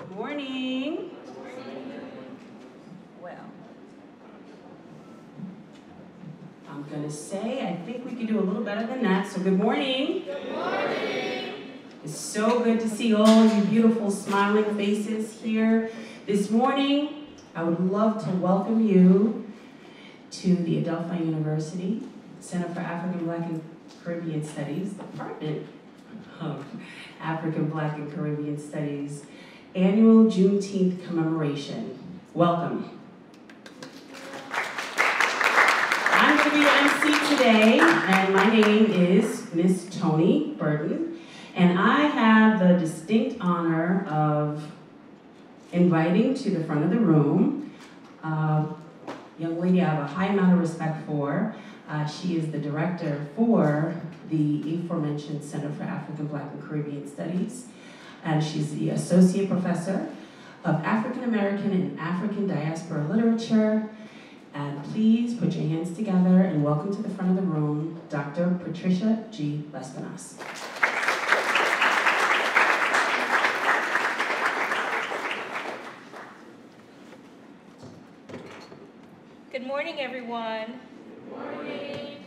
Good morning. Well, I'm going to say, I think we can do a little better than that. So good morning. Good morning. It's so good to see all you beautiful smiling faces here this morning. I would love to welcome you to the Adelphi University Center for African, Black, and Caribbean Studies, Department of African, Black, and Caribbean Studies Annual Juneteenth Commemoration. Welcome. I'm going to be your MC today, and my name is Miss Toni Burden, and I have the distinct honor of inviting to the front of the room a young lady I have a high amount of respect for. She is the director for the aforementioned Center for African, Black, and Caribbean Studies, and she's the associate professor of African American and African diaspora literature. And please put your hands together and welcome to the front of the room, Dr. Patricia G. Lespinasse. Good morning, everyone. Good morning.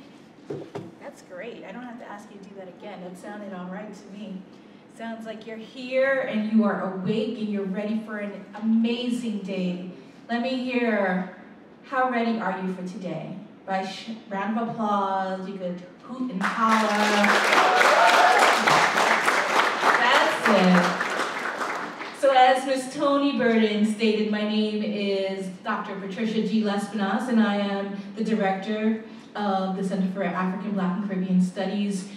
That's great. I don't have to ask you to do that again. That sounded all right to me. Sounds like you're here and you are awake and you're ready for an amazing day. Let me hear, how ready are you for today? By round of applause, you could hoot and holler. That's it. So as Ms. Toni Burden stated, my name is Dr. Patricia G. Lespinasse, and I am the director of the Center for African, Black, and Caribbean Studies.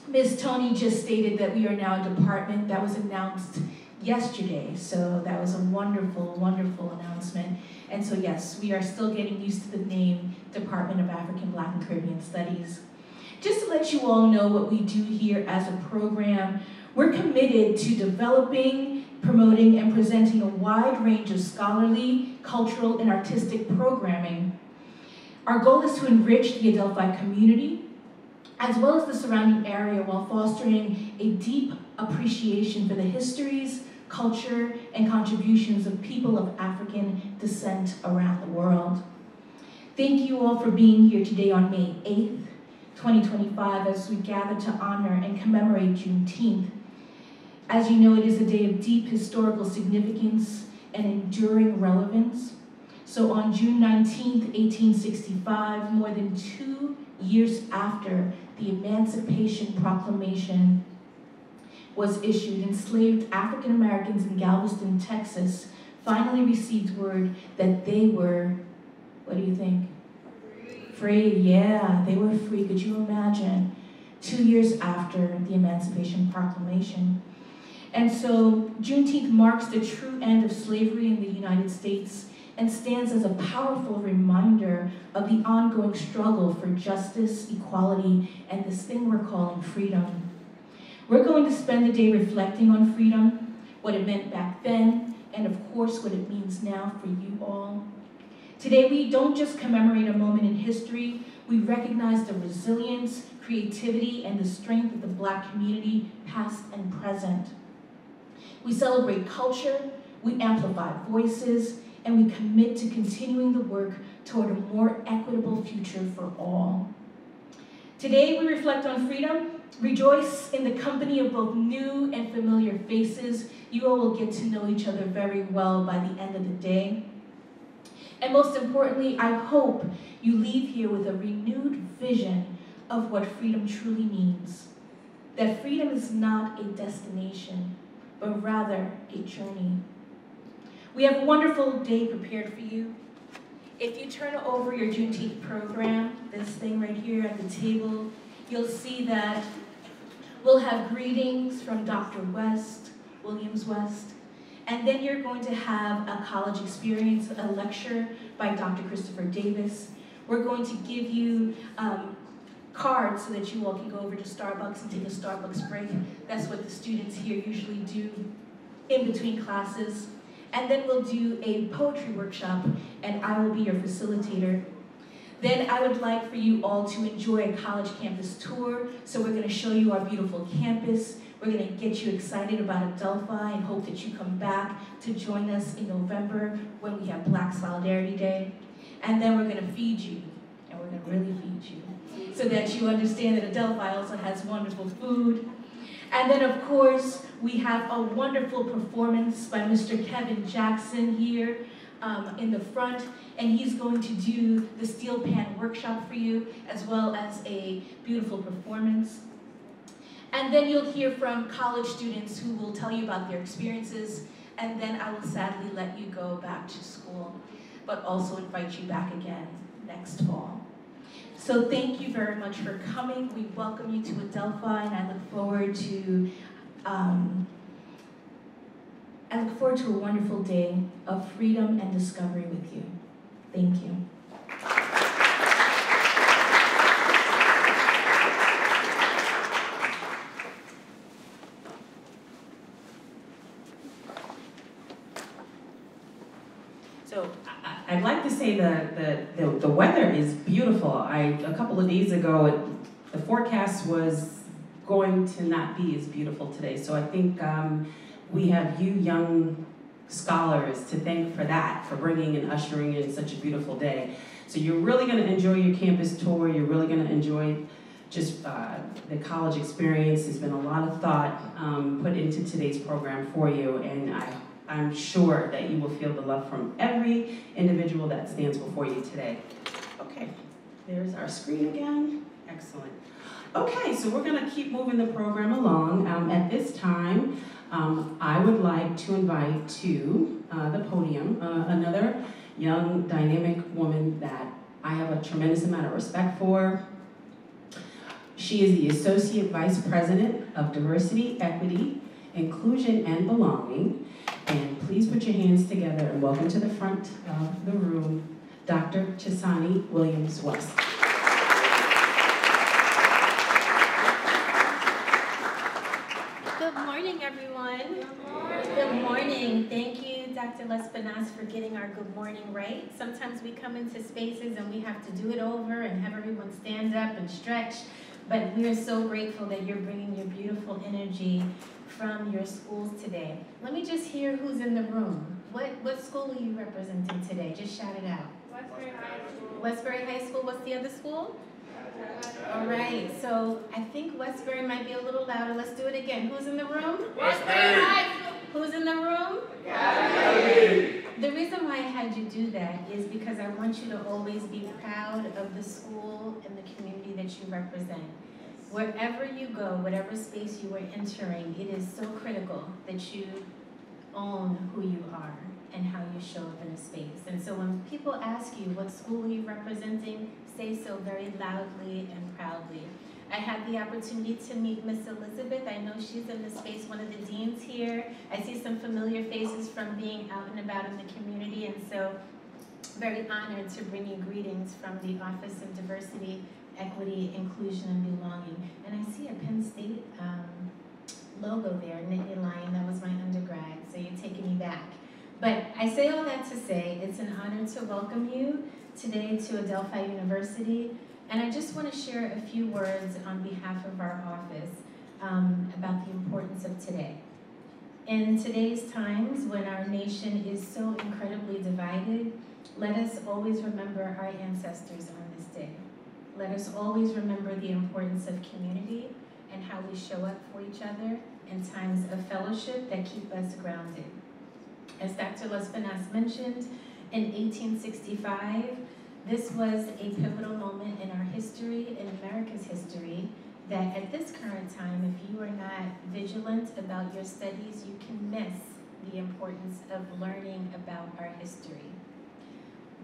Ms. Toni just stated that we are now a department that was announced yesterday, so that was a wonderful, wonderful announcement. And so yes, we are still getting used to the name Department of African, Black, and Caribbean Studies. Just to let you all know what we do here as a program, we're committed to developing, promoting, and presenting a wide range of scholarly, cultural, and artistic programming. Our goal is to enrich the Adelphi community, as well as the surrounding area, while fostering a deep appreciation for the histories, culture, and contributions of people of African descent around the world. Thank you all for being here today on May 8th, 2025, as we gather to honor and commemorate Juneteenth. As you know, it is a day of deep historical significance and enduring relevance. So on June 19th, 1865, more than 2 years after the Emancipation Proclamation was issued, enslaved African Americans in Galveston, Texas, finally received word that they were, what do you think? Free, yeah, they were free. Could you imagine? 2 years after the Emancipation Proclamation. And so Juneteenth marks the true end of slavery in the United States and stands as a powerful reminder of the ongoing struggle for justice, equality, and this thing we're calling freedom. We're going to spend the day reflecting on freedom, what it meant back then, and of course what it means now for you all. Today we don't just commemorate a moment in history, we recognize the resilience, creativity, and the strength of the Black community, past and present. We celebrate culture, we amplify voices, and we commit to continuing the work toward a more equitable future for all. Today we reflect on freedom, rejoice in the company of both new and familiar faces. You all will get to know each other very well by the end of the day. And most importantly, I hope you leave here with a renewed vision of what freedom truly means. That freedom is not a destination, but rather a journey. We have a wonderful day prepared for you. If you turn over your Juneteenth program, this thing right here at the table, you'll see that we'll have greetings from Dr. Williams West, and then you're going to have a college experience, a lecture by Dr. Christopher Davis. We're going to give you cards so that you all can go over to Starbucks and take a Starbucks break. That's what the students here usually do in between classes. And then we'll do a poetry workshop, and I will be your facilitator. Then I would like for you all to enjoy a college campus tour. So we're going to show you our beautiful campus. We're going to get you excited about Adelphi and hope that you come back to join us in November when we have Black Solidarity Day. And then we're going to feed you, and we're going to really feed you, so that you understand that Adelphi also has wonderful food. And then, of course, we have a wonderful performance by Mr. Kevin Jackson here in the front, and he's going to do the steel pan workshop for you, as well as a beautiful performance. And then you'll hear from college students who will tell you about their experiences, and then I will sadly let you go back to school, but also invite you back again next fall. So thank you very much for coming. We welcome you to Adelphi, and I look forward to a wonderful day of freedom and discovery with you. Thank you. So I'd like to say the weather is beautiful. A couple of days ago, the forecast was going to not be as beautiful today. So I think we have you young scholars to thank for that, for bringing and ushering in such a beautiful day. So you're really going to enjoy your campus tour. You're really going to enjoy just the college experience. There's been a lot of thought put into today's program for you, and I'm sure that you will feel the love from every individual that stands before you today. Okay, there's our screen again. Excellent. Okay, so we're going to keep moving the program along. At this time, I would like to invite to the podium another young, dynamic woman that I have a tremendous amount of respect for. She is the Associate Vice President of Diversity, Equity, Inclusion, and Belonging. And please put your hands together and welcome to the front of the room, Dr. Chotsani Williams West. Good morning, everyone. Good morning. Good morning. Thank you, Dr. Lespinasse, for getting our good morning right. Sometimes we come into spaces and we have to do it over and have everyone stand up and stretch, but we are so grateful that you're bringing your beautiful energy from your schools today. Let me just hear who's in the room. What school are you representing today? Just shout it out. Westbury High School. Westbury High School. What's the other school? All right, so I think Westbury might be a little louder. Let's do it again. Who's in the room? Westbury High School. Who's in the room? Academy. The reason why I had you do that is because I want you to always be proud of the school and the community that you represent. Wherever you go, whatever space you are entering, it is so critical that you own who you are and how you show up in a space. And so when people ask you what school are you representing, say so very loudly and proudly. I had the opportunity to meet Miss Elizabeth. I know she's in the space, one of the deans here. I see some familiar faces from being out and about in the community, and so very honored to bring you greetings from the Office of Diversity, Equity, Inclusion, and Belonging. And I see a Penn State logo there, knitted line. That was my undergrad, so you're taking me back. But I say all that to say it's an honor to welcome you today to Adelphi University. And I just want to share a few words on behalf of our office about the importance of today. In today's times, when our nation is so incredibly divided, let us always remember our ancestors on this day. Let us always remember the importance of community and how we show up for each other in times of fellowship that keep us grounded. As Dr. Lespinasse mentioned, in 1865, this was a pivotal moment in our history, in America's history, that at this current time, if you are not vigilant about your studies, you can miss the importance of learning about our history.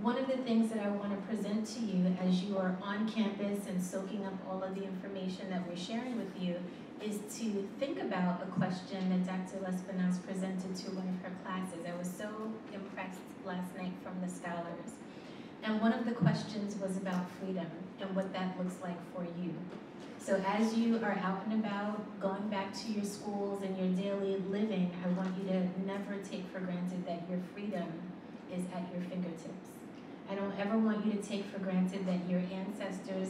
One of the things that I want to present to you as you are on campus and soaking up all of the information that we're sharing with you is to think about a question that Dr. Lespinasse presented to one of her classes. I was so impressed last night from the scholars. And one of the questions was about freedom and what that looks like for you. So as you are out and about, going back to your schools and your daily living, I want you to never take for granted that your freedom is at your fingertips. I don't ever want you to take for granted that your ancestors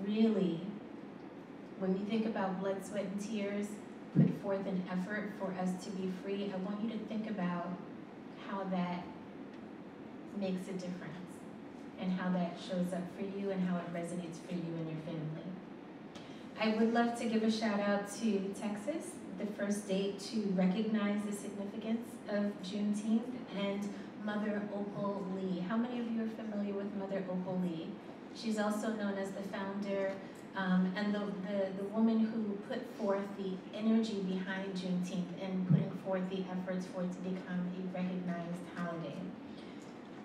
really, when you think about blood, sweat, and tears, put forth an effort for us to be free, I want you to think about how that makes a difference and how that shows up for you and how it resonates for you and your family. I would love to give a shout out to Texas, the first state to recognize the significance of Juneteenth, and Mother Opal Lee. How many of you are familiar with Mother Opal Lee? She's also known as the founder and the woman who put forth the energy behind Juneteenth and putting forth the efforts for it to become a recognized holiday.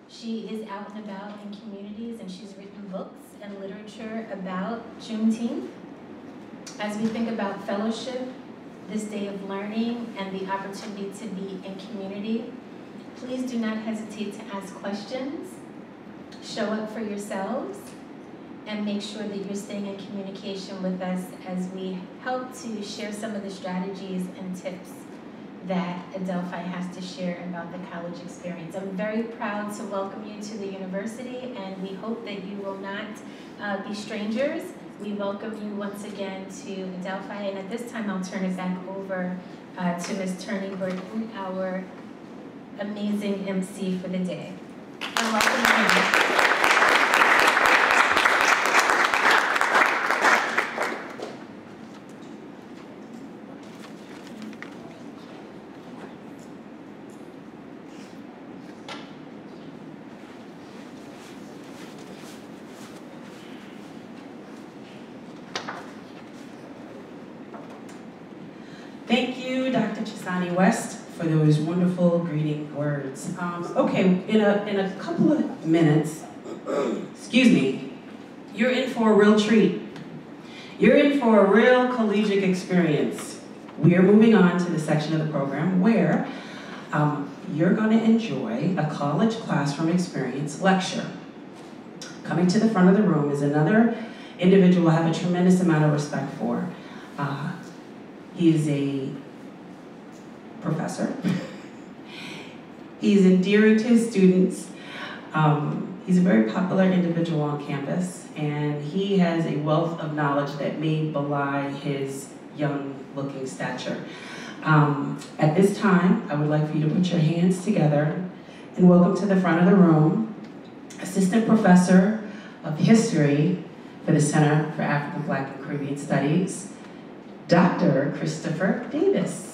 She is out and about in communities, and she's written books and literature about Juneteenth. As we think about fellowship, this day of learning, and the opportunity to be in community, please do not hesitate to ask questions, show up for yourselves, and make sure that you're staying in communication with us as we help to share some of the strategies and tips that Adelphi has to share about the college experience. I'm very proud to welcome you to the university, and we hope that you will not be strangers. We welcome you once again to Adelphi, and at this time I'll turn it back over to Ms. Toni Burden, our amazing MC for the day. And welcome again. Thank you, Dr. Chotsani West, for those wonderful greeting words. Okay, in a couple of minutes, excuse me, you're in for a real treat. You're in for a real collegiate experience. We are moving on to the section of the program where you're going to enjoy a college classroom experience lecture. Coming to the front of the room is another individual I have a tremendous amount of respect for. He is a professor. He's endearing to his students. He's a very popular individual on campus, and he has a wealth of knowledge that may belie his young-looking stature. At this time, I would like for you to put your hands together and welcome to the front of the room, Assistant Professor of History for the Center for African, Black, and Caribbean Studies, Dr. Christopher Davis.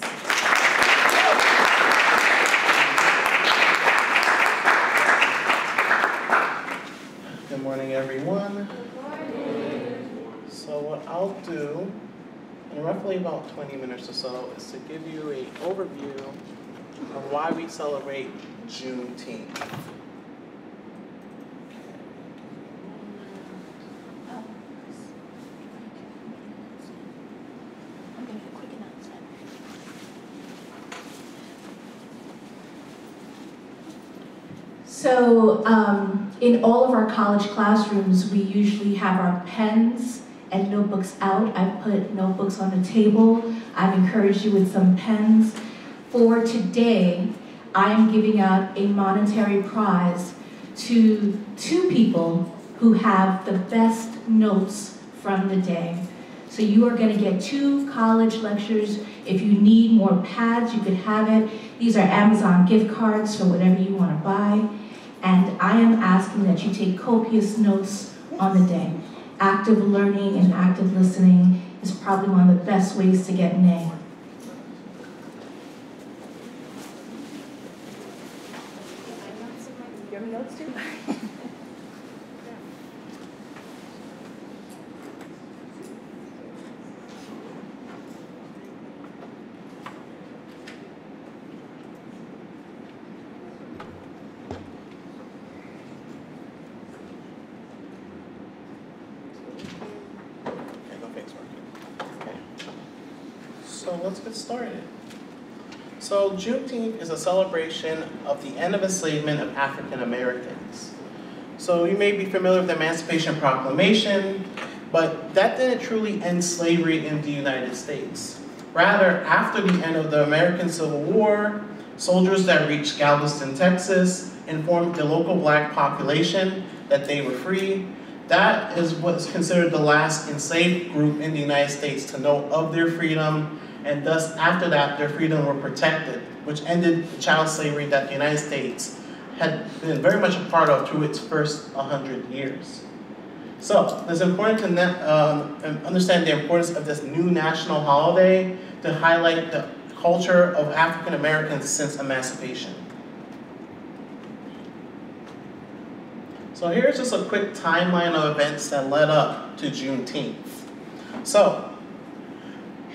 Good morning, everyone. Good morning. So what I'll do in roughly about 20 minutes or so is to give you an overview of why we celebrate Juneteenth. So in all of our college classrooms, we usually have our pens and notebooks out. I've put notebooks on the table. I've encouraged you with some pens. For today, I am giving out a monetary prize to 2 people who have the best notes from the day. So you are going to get 2 college lectures. If you need more pads, you could have it. These are Amazon gift cards for whatever you want to buy. And I am asking that you take copious notes on the day. Active learning and active listening is probably one of the best ways to get an A. You have notes too? So let's get started. So Juneteenth is a celebration of the end of enslavement of African Americans. So you may be familiar with the Emancipation Proclamation, but that didn't truly end slavery in the United States. Rather, after the end of the American Civil War, soldiers that reached Galveston, Texas, informed the local black population that they were free. That is what's considered the last enslaved group in the United States to know of their freedom and thus after that their freedom were protected, which ended child slavery that the United States had been very much a part of through its first 100 years. So it's important to understand the importance of this new national holiday to highlight the culture of African Americans since emancipation. So here's just a quick timeline of events that led up to Juneteenth. So,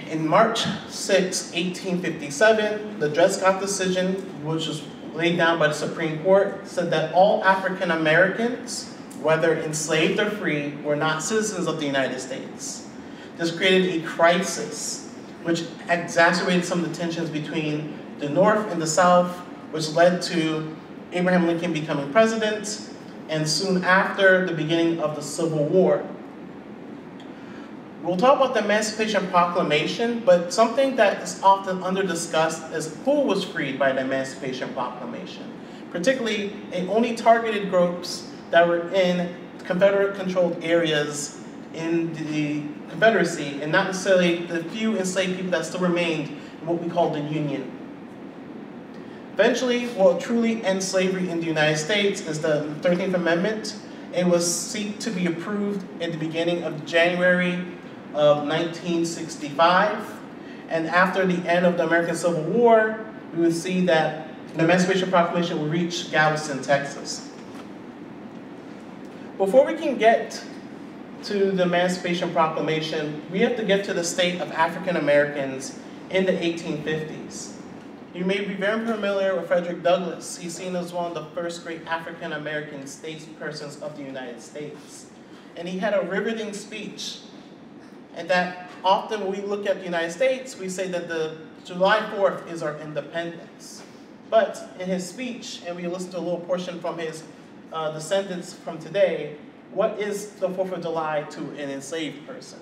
in March 6, 1857, the Dred Scott decision, which was laid down by the Supreme Court, said that all African Americans, whether enslaved or free, were not citizens of the United States. This created a crisis, which exacerbated some of the tensions between the North and the South, which led to Abraham Lincoln becoming president, and soon after, the beginning of the Civil War. We'll talk about the Emancipation Proclamation, but something that is often under-discussed is who was freed by the Emancipation Proclamation. Particularly, it only targeted groups that were in Confederate-controlled areas in the Confederacy, and not necessarily the few enslaved people that still remained in what we call the Union. Eventually, what will truly end slavery in the United States is the 13th Amendment. It was seek to be approved at the beginning of January of 1965. And after the end of the American Civil War, we would see that the Emancipation Proclamation will reach Galveston, Texas. Before we can get to the Emancipation Proclamation, we have to get to the state of African Americans in the 1850s. You may be very familiar with Frederick Douglass. He's seen as one of the first great African American statespersons of the United States. And he had a riveting speech. And that often when we look at the United States, we say that the July 4th is our independence. But in his speech, and we listen to a little portion from his descendants from today, what is the 4th of July to an enslaved person?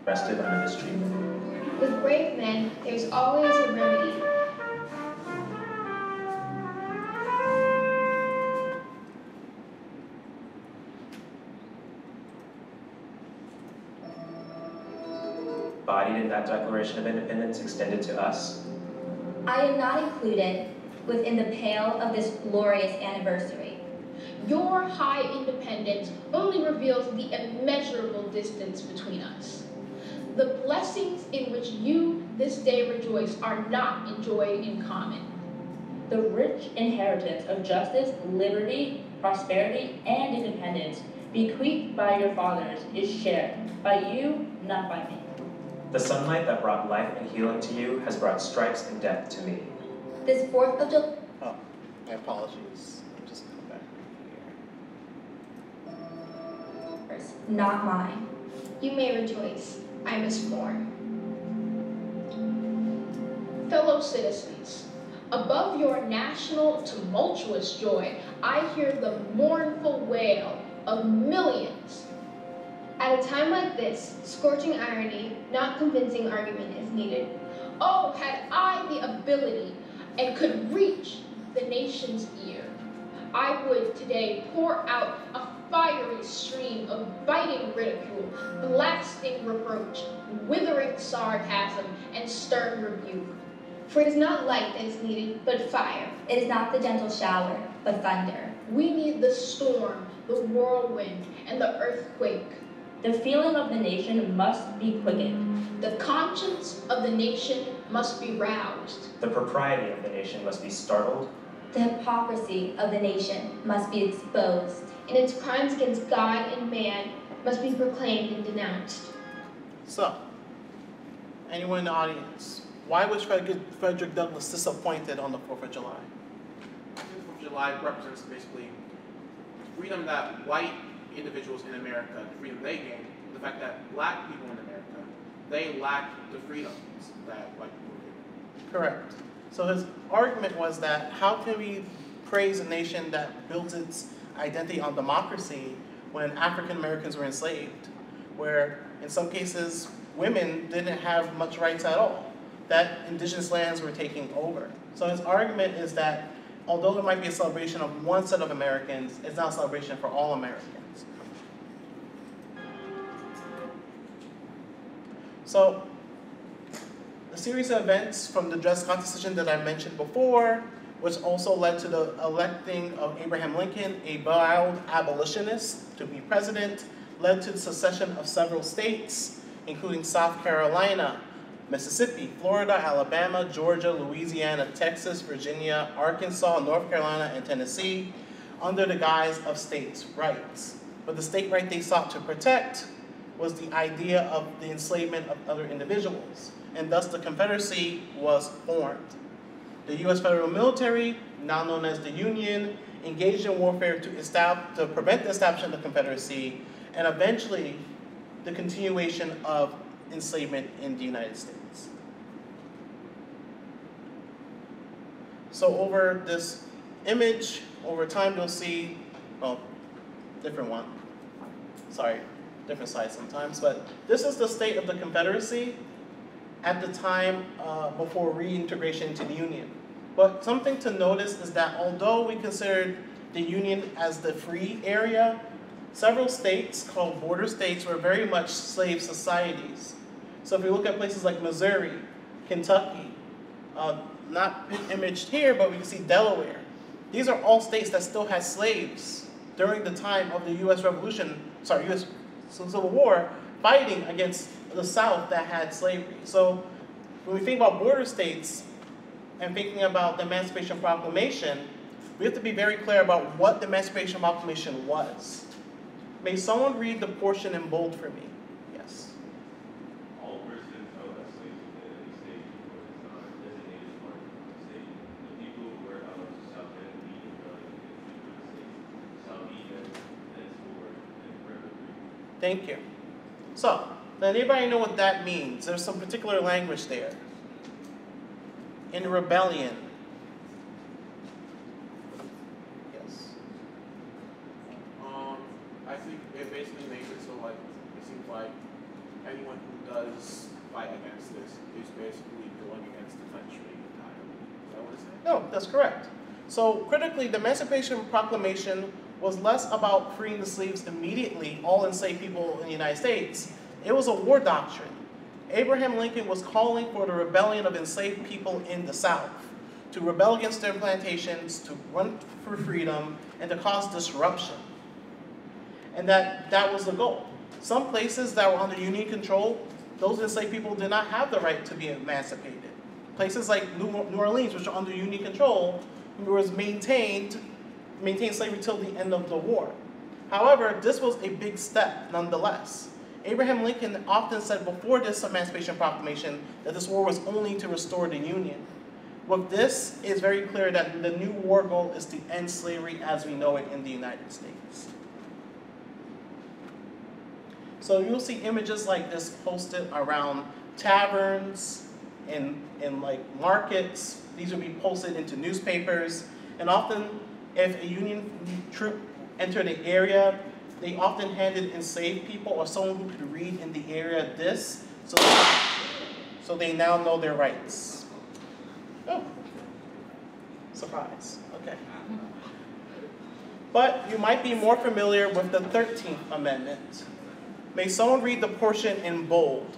Rested under this tree. With brave men, there's always a remedy. Embodied in that Declaration of Independence extended to us. I am not included within the pale of this glorious anniversary. Your high independence only reveals the immeasurable distance between us. The blessings in which you this day rejoice are not enjoyed in common. The rich inheritance of justice, liberty, prosperity, and independence bequeathed by your fathers is shared by you, not by me. The sunlight that brought life and healing to you has brought stripes and death to me. This 4th of July... Oh, my apologies. I'm just going back here. Not mine. You may rejoice. I must mourn. Fellow citizens, above your national tumultuous joy, I hear the mournful wail of millions. At a time like this, scorching irony, not convincing argument is needed. Oh, had I the ability and could reach the nation's ear, I would today pour out a fiery stream of biting ridicule, blasting reproach, withering sarcasm, and stern rebuke. For it is not light that is needed, but fire. It is not the gentle shower, but thunder. We need the storm, the whirlwind, and the earthquake. The feeling of the nation must be quickened. The conscience of the nation must be roused. The propriety of the nation must be startled. The hypocrisy of the nation must be exposed. And its crimes against God and man must be proclaimed and denounced. So, anyone in the audience, why was Frederick Douglass disappointed on the 4th of July? The 4th of July represents basically freedom that white individuals in America, the freedom they gained, the fact that black people in America, they lack the freedoms that white people gain. Correct. So his argument was that how can we praise a nation that built its identity on democracy when African Americans were enslaved, where in some cases women didn't have much rights at all, that indigenous lands were taking over. So his argument is that although it might be a celebration of one set of Americans, it's not a celebration for all Americans. So a series of events from the Dred Scott decision that I mentioned before, which also led to the electing of Abraham Lincoln, a vowed abolitionist, to be president, led to the secession of several states, including South Carolina, Mississippi, Florida, Alabama, Georgia, Louisiana, Texas, Virginia, Arkansas, North Carolina, and Tennessee, under the guise of states' rights. But the state right they sought to protect was the idea of the enslavement of other individuals, and thus the Confederacy was formed. The U.S. federal military, now known as the Union, engaged in warfare to prevent the establishment of the Confederacy, and eventually the continuation of enslavement in the United States. So over this image, over time you'll see, well, different one. Sorry, different size sometimes, but this is the state of the Confederacy at the time before reintegration into the Union. But something to notice is that although we considered the Union as the free area, several states called border states were very much slave societies. So if we look at places like Missouri, Kentucky, not imaged here, but we can see Delaware. These are all states that still had slaves during the time of the U.S. Revolution, sorry, U.S. Civil War, fighting against the South that had slavery. So when we think about border states and thinking about the Emancipation Proclamation, we have to be very clear about what the Emancipation Proclamation was. May someone read the portion in bold for me? Yes. All persons held as slaves in any state or designated part of the state, the people who were held shall then be rebellion against the state, shall be henceforward and forever free. Thank you. So, does anybody know what that means? There's some particular language there. In rebellion. Yes. I think it basically makes it so like it seems like anyone who does fight against this is basically going against the country entirely. Is that what it's saying? No, that's correct. So critically, the Emancipation Proclamation was less about freeing the slaves immediately, all enslaved people in the United States. It was a war doctrine. Abraham Lincoln was calling for the rebellion of enslaved people in the South, to rebel against their plantations, to run for freedom, and to cause disruption. And that was the goal. Some places that were under Union control, those enslaved people did not have the right to be emancipated. Places like New Orleans, which are under Union control, was maintained slavery till the end of the war. However, this was a big step nonetheless. Abraham Lincoln often said before this Emancipation Proclamation that this war was only to restore the Union. With this, it's very clear that the new war goal is to end slavery as we know it in the United States. So you'll see images like this posted around taverns, in like markets. These will be posted into newspapers. And often, if a Union troop entered the area, they often handed enslaved people or someone who could read in the area this, so they now know their rights. Oh, surprise, okay. But you might be more familiar with the 13th Amendment. May someone read the portion in bold?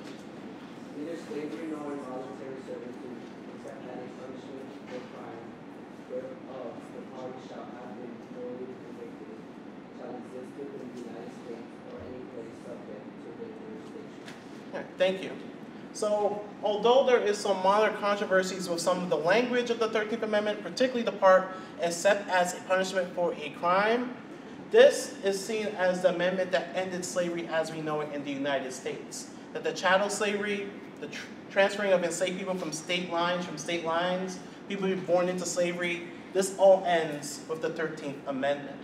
Neither slavery nor involuntary servitude, except that a punishment for crime whereof the party shall have been duly convicted, shall exist within the United States or any place subject to their jurisdiction. Okay, thank you. So, although there is some minor controversies with some of the language of the 13th Amendment, particularly the part except as a punishment for a crime, this is seen as the amendment that ended slavery as we know it in the United States. That the chattel slavery, the transferring of enslaved people from state lines, people who were born into slavery, this all ends with the 13th Amendment.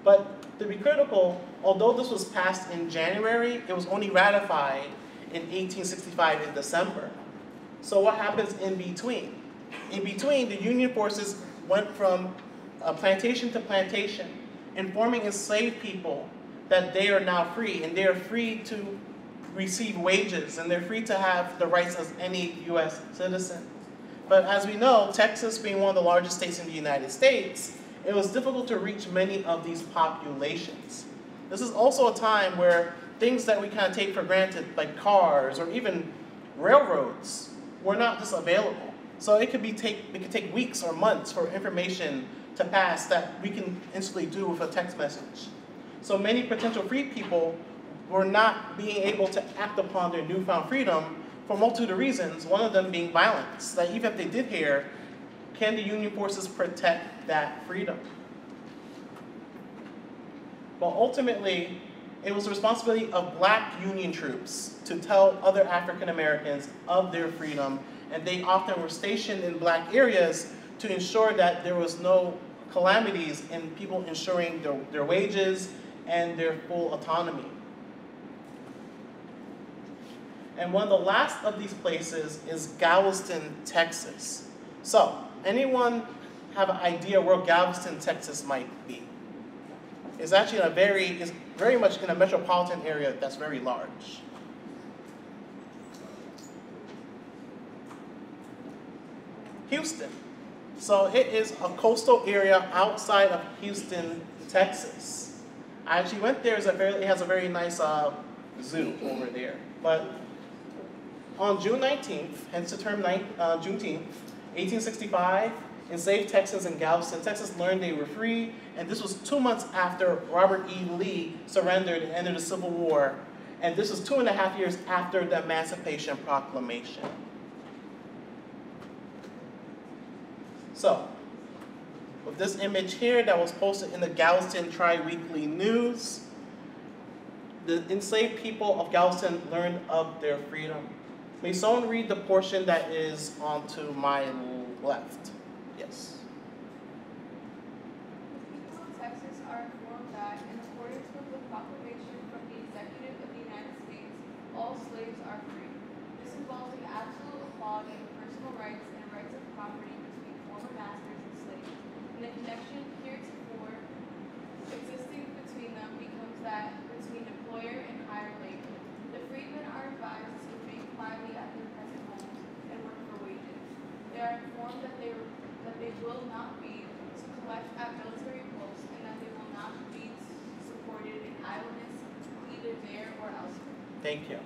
But to be critical, although this was passed in January, it was only ratified in 1865 in December. So what happens in between? In between, the Union forces went from plantation to plantation, informing enslaved people that they are now free, and they are free to receive wages, and they're free to have the rights as any U.S. citizen. But as we know, Texas being one of the largest states in the United States, it was difficult to reach many of these populations. This is also a time where things that we kind of take for granted, like cars or even railroads, were not just available. So it could take weeks or months for information to pass that we can instantly do with a text message. So many potential free people were not being able to act upon their newfound freedom for a multitude of reasons, one of them being violence, that even if they did hear, can the Union forces protect that freedom? But ultimately, it was the responsibility of Black Union troops to tell other African Americans of their freedom, and they often were stationed in Black areas to ensure that there was no calamities in people ensuring their wages and their full autonomy. And one of the last of these places is Galveston, Texas. So, anyone have an idea where Galveston, Texas might be? It's actually it's very much in a metropolitan area that's very large. Houston. So it is a coastal area outside of Houston, Texas. I actually went there. It has a very nice zoo over there. But on June 19th, hence the term Juneteenth, 1865, enslaved Texans in Galveston, Texas learned they were free, and this was 2 months after Robert E. Lee surrendered and ended the Civil War, and this was 2.5 years after the Emancipation Proclamation. So, with this image here that was posted in the Galveston Tri-Weekly News, the enslaved people of Galveston learned of their freedom. May someone read the portion that is onto my left? Yes. The people of Texas are informed that, in accordance with the proclamation from the Executive of the United States, all slaves are free. This involves the absolute equality of personal rights and rights of property between former masters and slaves. And the connection heretofore existing between them becomes that between employer and hired labor. The freedmen are advised to remain quietly at their present homes and work for wages. They are informed that they will not be to collect at military posts and that they will not be supported in idleness either there or elsewhere. Thank you.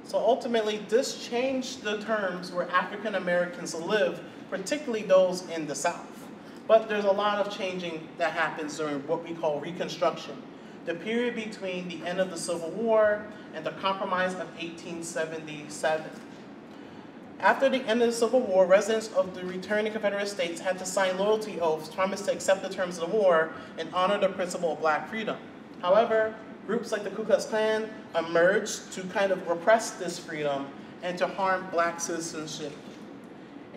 So ultimately, this changed the terms where African Americans live, particularly those in the South. But there's a lot of changing that happens during what we call Reconstruction, the period between the end of the Civil War and the Compromise of 1877. After the end of the Civil War, residents of the returning Confederate States had to sign loyalty oaths, promise to accept the terms of the war, and honor the principle of Black freedom. However, groups like the Ku Klux Klan emerged to kind of repress this freedom and to harm Black citizenship.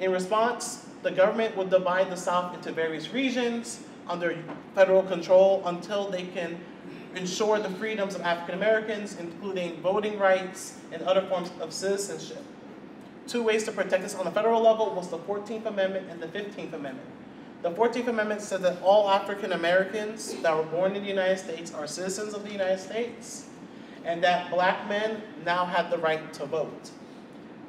In response, the government would divide the South into various regions under federal control until they can ensure the freedoms of African Americans, including voting rights and other forms of citizenship. Two ways to protect this on the federal level was the 14th Amendment and the 15th Amendment. The 14th Amendment said that all African Americans that were born in the United States are citizens of the United States, and that Black men now had the right to vote.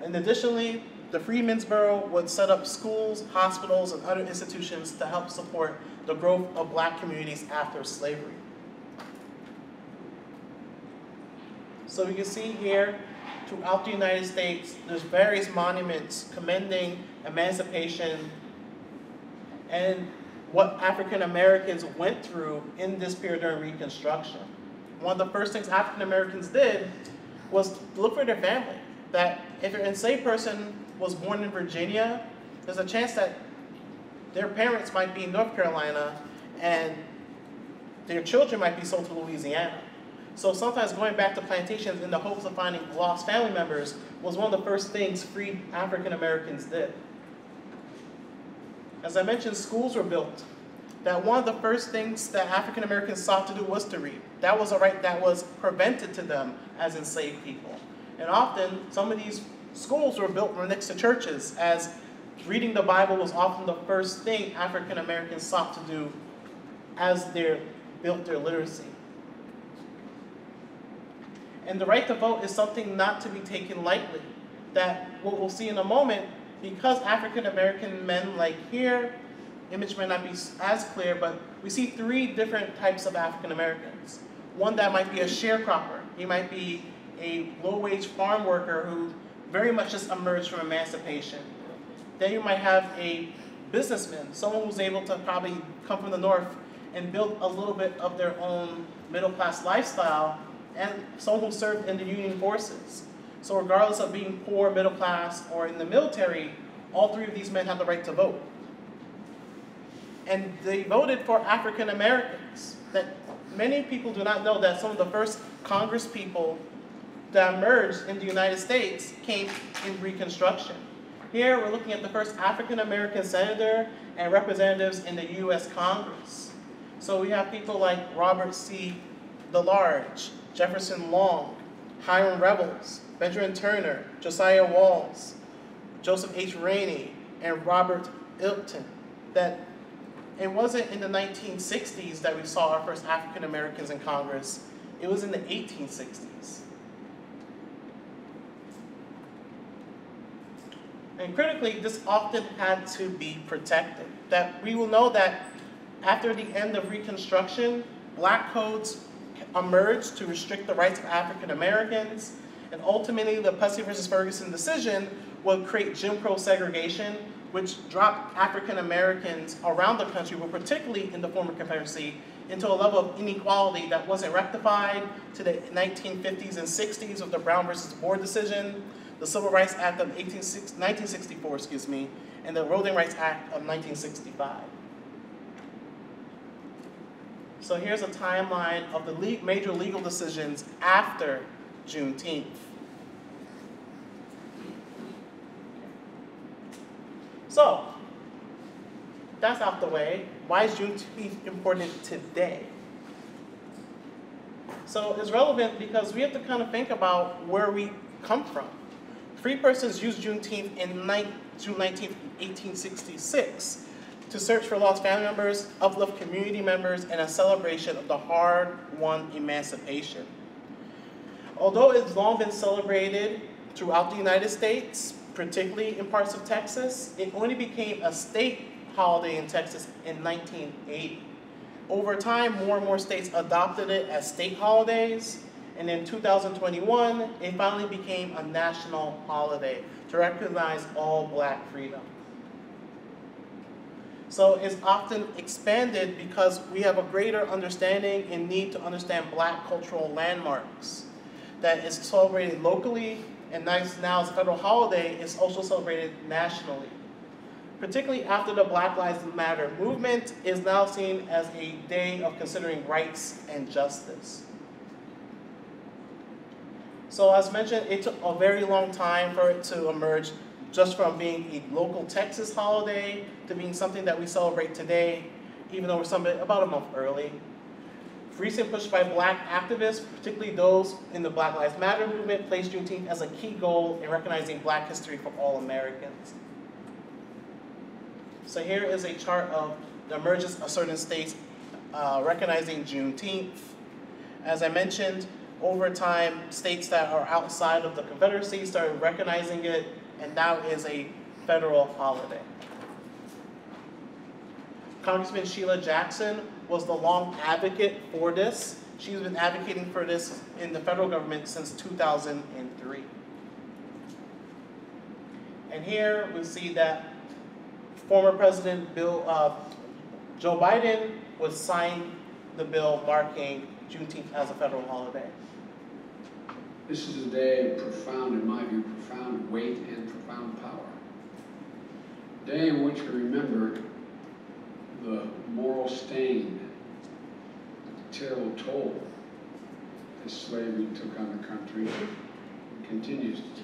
And additionally, the Freedmen's Bureau would set up schools, hospitals, and other institutions to help support the growth of Black communities after slavery. So you can see here, throughout the United States, there's various monuments commending emancipation and what African Americans went through in this period during Reconstruction. One of the first things African Americans did was look for their family. That if an enslaved person was born in Virginia, there's a chance that their parents might be in North Carolina and their children might be sold to Louisiana. So sometimes going back to plantations in the hopes of finding lost family members was one of the first things freed African Americans did. As I mentioned, schools were built. That one of the first things that African Americans sought to do was to read. That was a right that was prevented to them as enslaved people. And often, some of these schools were built next to churches, as reading the Bible was often the first thing African Americans sought to do as they built their literacy. And the right to vote is something not to be taken lightly. That what we'll see in a moment, because African American men, like here, image might not be as clear, but we see three different types of African Americans. One that might be a sharecropper. He might be a low-wage farm worker who very much just emerged from emancipation. Then you might have a businessman, someone who's able to probably come from the north and build a little bit of their own middle-class lifestyle, and someone who served in the Union forces. So regardless of being poor, middle class, or in the military, all three of these men have the right to vote. And they voted for African Americans. That many people do not know that some of the first Congress people that emerged in the United States came in Reconstruction. Here we're looking at the first African American senator and representatives in the US Congress. So we have people like Robert C. DeLarge, Jefferson Long, Hiram Revels, Benjamin Turner, Josiah Walls, Joseph H. Rainey, and Robert Ilton. That it wasn't in the 1960s that we saw our first African Americans in Congress. It was in the 1860s. And critically, this often had to be protected. That we will know that after the end of Reconstruction, black codes emerged to restrict the rights of African Americans, and ultimately the Plessy versus Ferguson decision would create Jim Crow segregation, which dropped African Americans around the country, but particularly in the former Confederacy, into a level of inequality that wasn't rectified to the 1950s and 60s with the Brown versus Board decision, the Civil Rights Act of 1964, and the Voting Rights Act of 1965. So here's a timeline of the major legal decisions after Juneteenth. So, that's out the way. Why is Juneteenth important today? So it's relevant because we have to kind of think about where we come from. Free persons used Juneteenth in June 19th, 1866 to search for lost family members, uplift community members, and a celebration of the hard-won emancipation. Although it's long been celebrated throughout the United States, particularly in parts of Texas, it only became a state holiday in Texas in 1980. Over time, more and more states adopted it as state holidays, and in 2021, it finally became a national holiday to recognize all black freedom. So it's often expanded because we have a greater understanding and need to understand black cultural landmarks. That is celebrated locally, and now as a federal holiday, it's also celebrated nationally. Particularly after the Black Lives Matter movement is now seen as a day of considering rights and justice. So as mentioned, it took a very long time for it to emerge, just from being a local Texas holiday to being something that we celebrate today, even though we're about a month early. Recent push by black activists, particularly those in the Black Lives Matter movement, placed Juneteenth as a key goal in recognizing black history for all Americans. So here is a chart of the emergence of certain states recognizing Juneteenth. As I mentioned, over time, states that are outside of the Confederacy started recognizing it, and now is a federal holiday. Congressman Sheila Jackson was the long advocate for this. She's been advocating for this in the federal government since 2003. And here we see that former President Joe Biden would sign the bill marking Juneteenth as a federal holiday. This is a day of profound, in my view, profound weight and profound power. A day in which we remember the moral stain, the terrible toll that slavery took on the country and continues to take.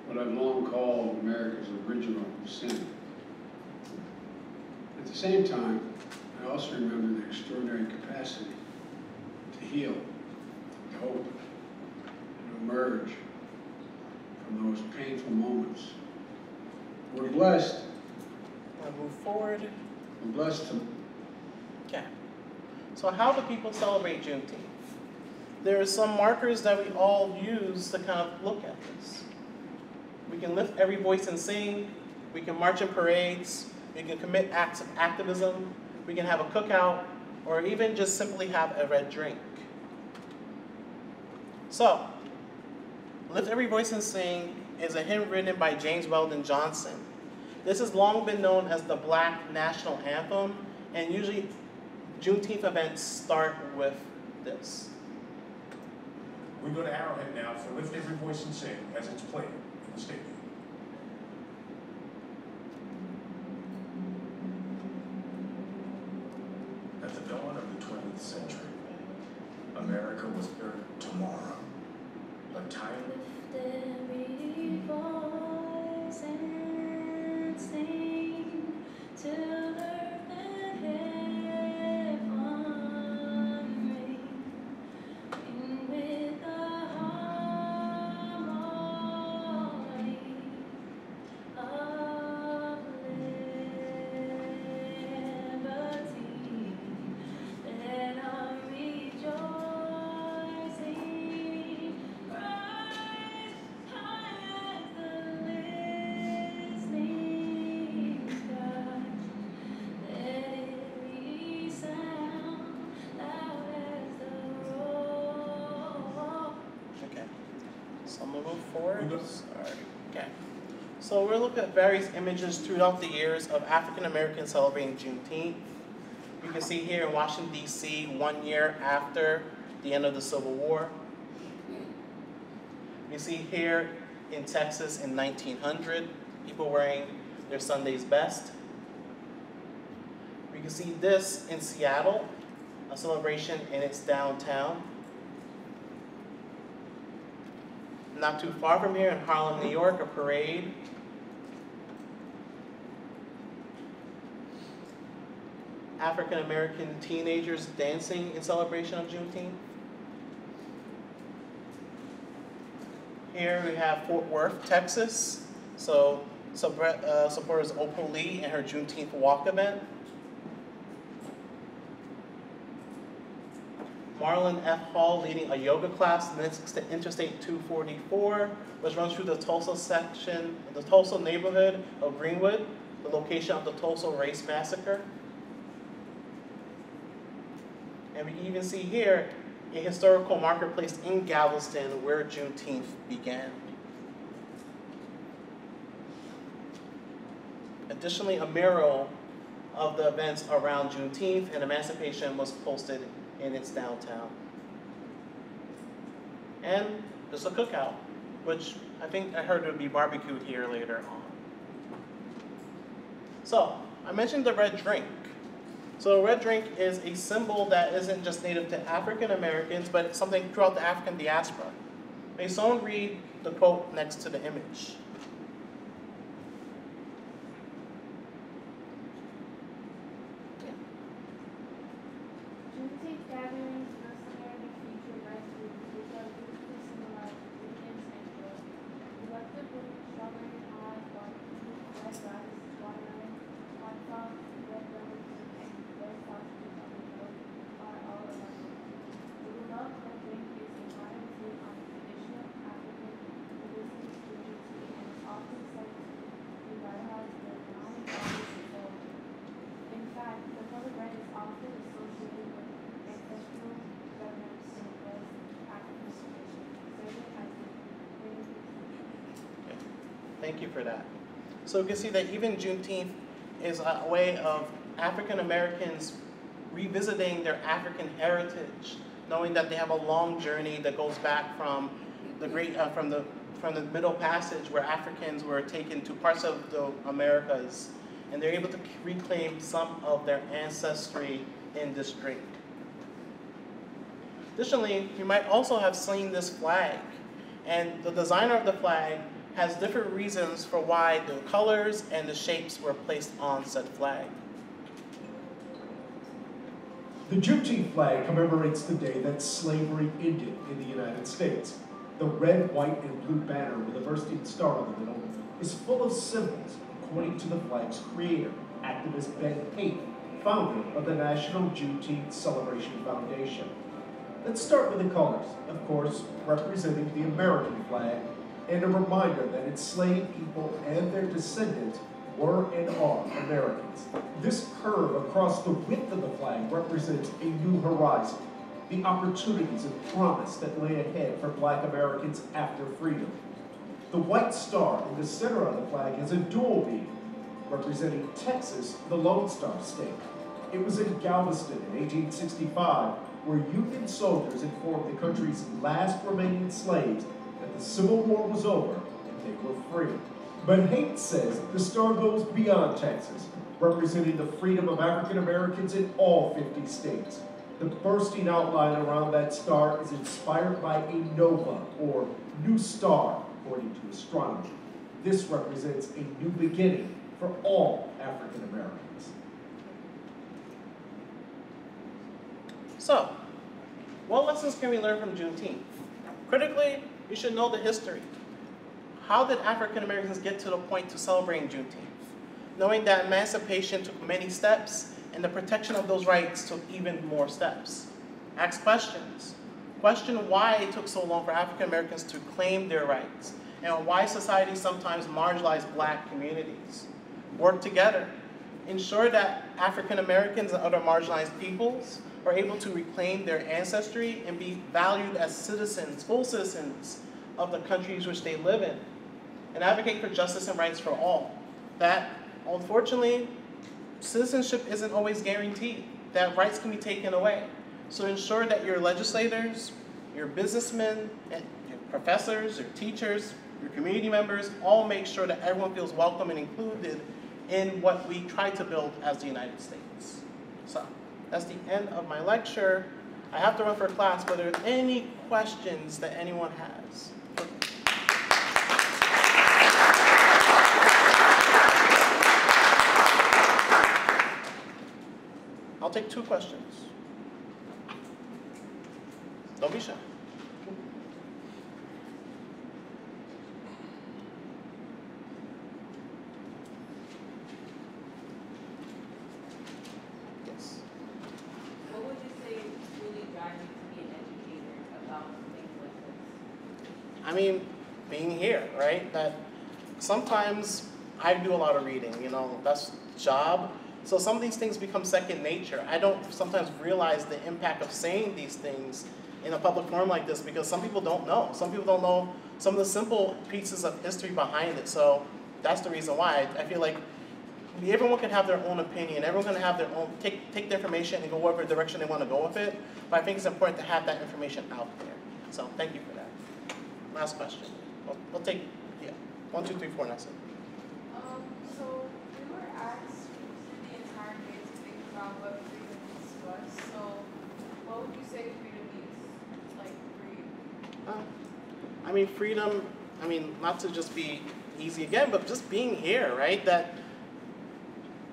What I've long called America's original sin. At the same time, I also remember the extraordinary capacity to heal, to hope, and to emerge from those painful moments. We're blessed. I'll move forward. We're blessed to. Okay. So how do people celebrate Juneteenth? there are some markers that we all use to kind of look at this. We can lift every voice and sing. We can march in parades. We can commit acts of activism. We can have a cookout, or even just simply have a red drink. So, Lift Every Voice and Sing is a hymn written by James Weldon Johnson. This has long been known as the Black National Anthem, and usually Juneteenth events start with this. We go to Arrowhead now for Lift Every Voice and Sing as it's played in the stadium. At the dawn of the 20th century, America was birthed tomorrow. A time Lift every voice and sing till earth and heaven ring with the harmony of liberty. Let our rejoicing rise high as the listening sky. Let it resound loud as the roar. Okay, so I'm gonna move forward. Sorry. Okay. So we're looking at various images throughout the years of African Americans celebrating Juneteenth. You can see here in Washington, D.C., 1 year after the end of the Civil War. You see here in Texas in 1900, people wearing their Sunday's best. We can see this in Seattle, a celebration in its downtown. Not too far from here in Harlem, New York, a parade. African American teenagers dancing in celebration of Juneteenth. Here we have Fort Worth, Texas. So supporters Oprah Lee and her Juneteenth walk event. Marlon F. Hall leading a yoga class next to Interstate 244, which runs through the Tulsa section, the Tulsa neighborhood of Greenwood, the location of the Tulsa Race Massacre. And we can even see here a historical marketplace in Galveston where Juneteenth began. Additionally, a mural of the events around Juneteenth and emancipation was posted in its downtown. And there's a cookout, which I think I heard would be barbecued here later on. So, I mentioned the red drink. So a red drink is a symbol that isn't just native to African Americans, but it's something throughout the African diaspora. May someone read the quote next to the image? Juneteenth gatherings necessarily feature rice which are used to symbolize resilience and joy. Elected women strawberry pies, barbecue, red rice, watermelon, hot sauce, red lemons, and red sausages on the road are all elected. The love of drink is a modern take on traditional African traditions Juneteenth and is often said to revitalize the non-body soul. In fact, the color red is often associated with ancestral governance in West African tradition, serving as a Okay. Thank you for that. So you can see that even Juneteenth is a way of African Americans revisiting their African heritage, knowing that they have a long journey that goes back from the from the Middle Passage, where Africans were taken to parts of the Americas, and they're able to reclaim some of their ancestry in this drink. Additionally, you might also have seen this flag, and the designer of the flag has different reasons for why the colors and the shapes were placed on said flag. The Juneteenth flag commemorates the day that slavery ended in the United States. The red, white, and blue banner with a bursting star in the middle is full of symbols, according to the flag's creator, activist Ben Payne, founder of the National Juneteenth Celebration Foundation. Let's start with the colors, of course, representing the American flag, and a reminder that enslaved people and their descendants were and are Americans. This curve across the width of the flag represents a new horizon, the opportunities and promise that lay ahead for Black Americans after freedom. The white star in the center of the flag has a dual beam, representing Texas, the Lone Star State. It was in Galveston in 1865 where Union soldiers informed the country's last remaining slaves that the Civil War was over and they were free. But Haight says the star goes beyond Texas, representing the freedom of African Americans in all 50 states. The bursting outline around that star is inspired by a nova, or new star, according to astronomy. This represents a new beginning for all African Americans. So, what lessons can we learn from Juneteenth? Critically, you should know the history. How did African Americans get to the point to celebrating Juneteenth? Knowing that emancipation took many steps and the protection of those rights took even more steps. Ask questions. Question why it took so long for African Americans to claim their rights and why society sometimes marginalized Black communities. Work together. Ensure that African Americans and other marginalized peoples are able to reclaim their ancestry and be valued as citizens, full citizens of the countries which they live in. And advocate for justice and rights for all. That, unfortunately, citizenship isn't always guaranteed, that rights can be taken away. So ensure that your legislators, your businessmen, and your professors, your teachers, your community members, all make sure that everyone feels welcome and included in what we try to build as the United States. So, that's the end of my lecture. I have to run for class, but are there any questions that anyone has? I'll take 2 questions. Don't be shy. Yes. What would you say really drives you to be an educator about things like this? I mean, being here, right? That sometimes I do a lot of reading, you know, that's job. So some of these things become second nature. I don't sometimes realize the impact of saying these things in a public forum like this because some people don't know. Some people don't know some of the simple pieces of history behind it. So that's the reason why I feel like everyone can have their own opinion. Everyone can have their own, take the information and go whatever direction they want to go with it. But I think it's important to have that information out there. So thank you for that. Last question. We'll take, yeah, 1, 2, 3, 4 next one. So we were asked the entire day to think about what freedom means to us. So what would you say freedom means, like, for you? I mean, freedom, I mean, not to just be easy again, but just being here, right? That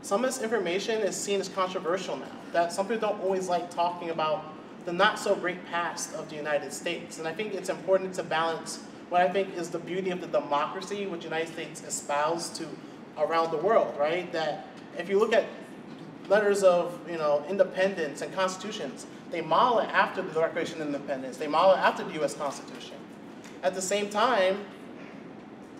some of this information is seen as controversial now. That some people don't always like talking about the not so great past of the United States. And I think it's important to balance what I think is the beauty of the democracy which the United States espoused to around the world, right? That if you look at letters of, you know, independence and constitutions, they model it after the Declaration of Independence. They model it after the US Constitution. At the same time,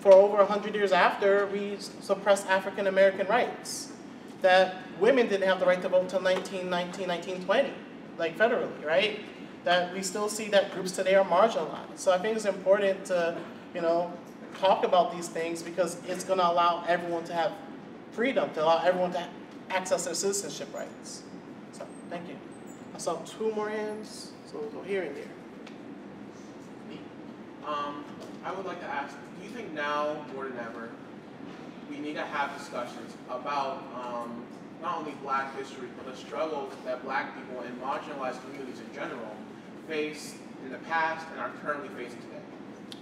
for over 100 years after, we suppressed African American rights. That women didn't have the right to vote until 1919, 1920, like federally, right? That we still see that groups today are marginalized. So I think it's important to, you know, talk about these things because it's going to allow everyone to have freedom, to allow everyone to access their citizenship rights. So thank you. I saw 2 more hands, so we'll go here and there. I would like to ask, do you think now more than ever we need to have discussions about not only Black history, but the struggles that Black people and marginalized communities in general faced in the past and are currently facing today?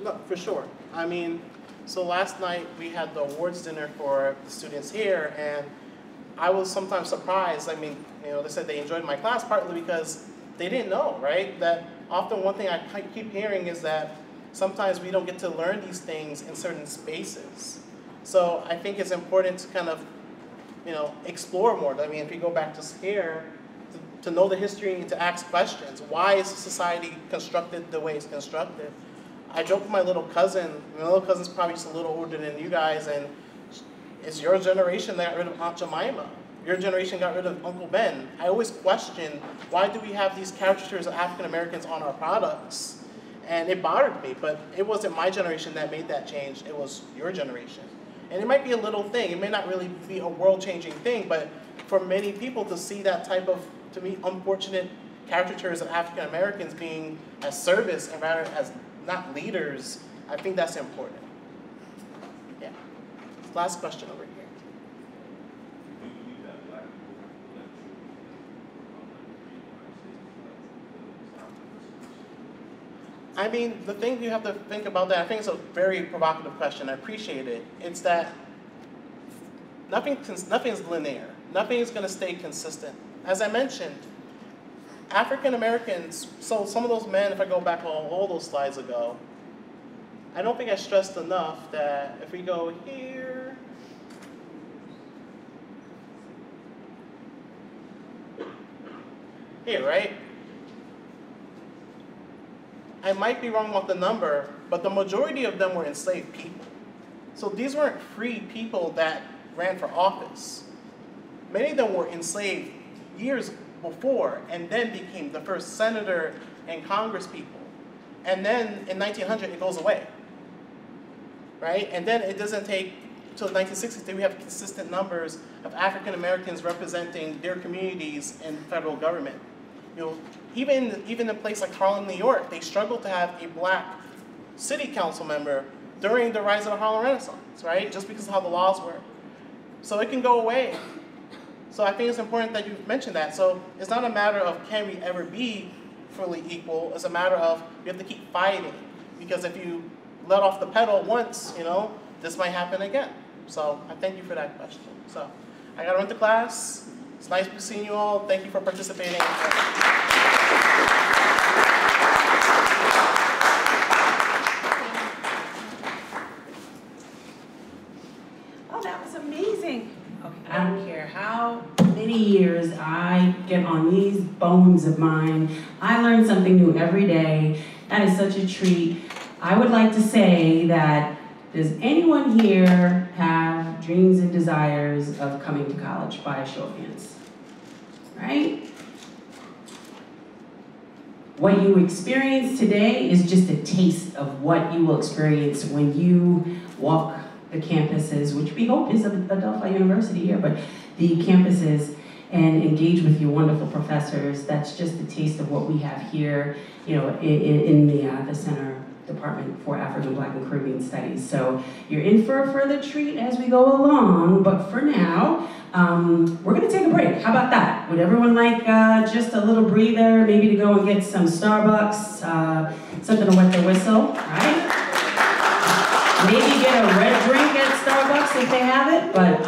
No, for sure. I mean, so last night we had the awards dinner for the students here, and I was sometimes surprised. I mean, you know, they said they enjoyed my class partly because they didn't know, right? That often one thing I keep hearing is that sometimes we don't get to learn these things in certain spaces. So I think it's important to kind of, you know, explore more. I mean, if you go back to here, to to know the history and to ask questions. Why is society constructed the way it's constructed? I joke with my little cousin. My little cousin's probably just a little older than you guys, and it's your generation that got rid of Aunt Jemima. Your generation got rid of Uncle Ben. I always question, why do we have these caricatures of African Americans on our products? And it bothered me, but it wasn't my generation that made that change, it was your generation. And it might be a little thing, it may not really be a world-changing thing, but for many people to see that type of, to me, unfortunate caricatures of African Americans being as service and rather as not leaders, I think that's important. Yeah. Last question over here. I mean, the thing you have to think about that, I think it's a very provocative question, I appreciate it. It's that nothing's linear. Nothing is gonna stay consistent. As I mentioned, African Americans, so some of those men, if I go back all those slides ago, I don't think I stressed enough that if we go here, right? I might be wrong about the number, but the majority of them were enslaved people. So these weren't free people that ran for office. Many of them were enslaved years before and then became the first senator and Congress people. And then in 1900, it goes away, right? And then it doesn't take till the 1960s that we have consistent numbers of African Americans representing their communities in federal government. You know, even in a place like Harlem, New York, they struggled to have a black city council member during the rise of the Harlem Renaissance, right? Just because of how the laws were. So it can go away. So I think it's important that you mentioned that. So it's not a matter of can we ever be fully equal, it's a matter of we have to keep fighting. Because if you let off the pedal once, you know, this might happen again. So I thank you for that question. So I gotta run to class. It's nice seeing you all. Thank you for participating. Oh, that was amazing. Okay, I don't care how many years I get on these bones of mine. I learn something new every day. That is such a treat. I would like to say that, does anyone here have dreams and desires of coming to college by a show of hands? Right? What you experience today is just a taste of what you will experience when you walk the campuses, which we hope is Adelphi University here, but the campuses, and engage with your wonderful professors. That's just a taste of what we have here, you know, in the Center Department for African, Black, and Caribbean Studies. So you're in for a further treat as we go along, but for now, we're gonna take a break. How about that? Would everyone like just a little breather, maybe to go and get some Starbucks, something to wet their whistle, right? Maybe get a red drink at Starbucks if they have it, but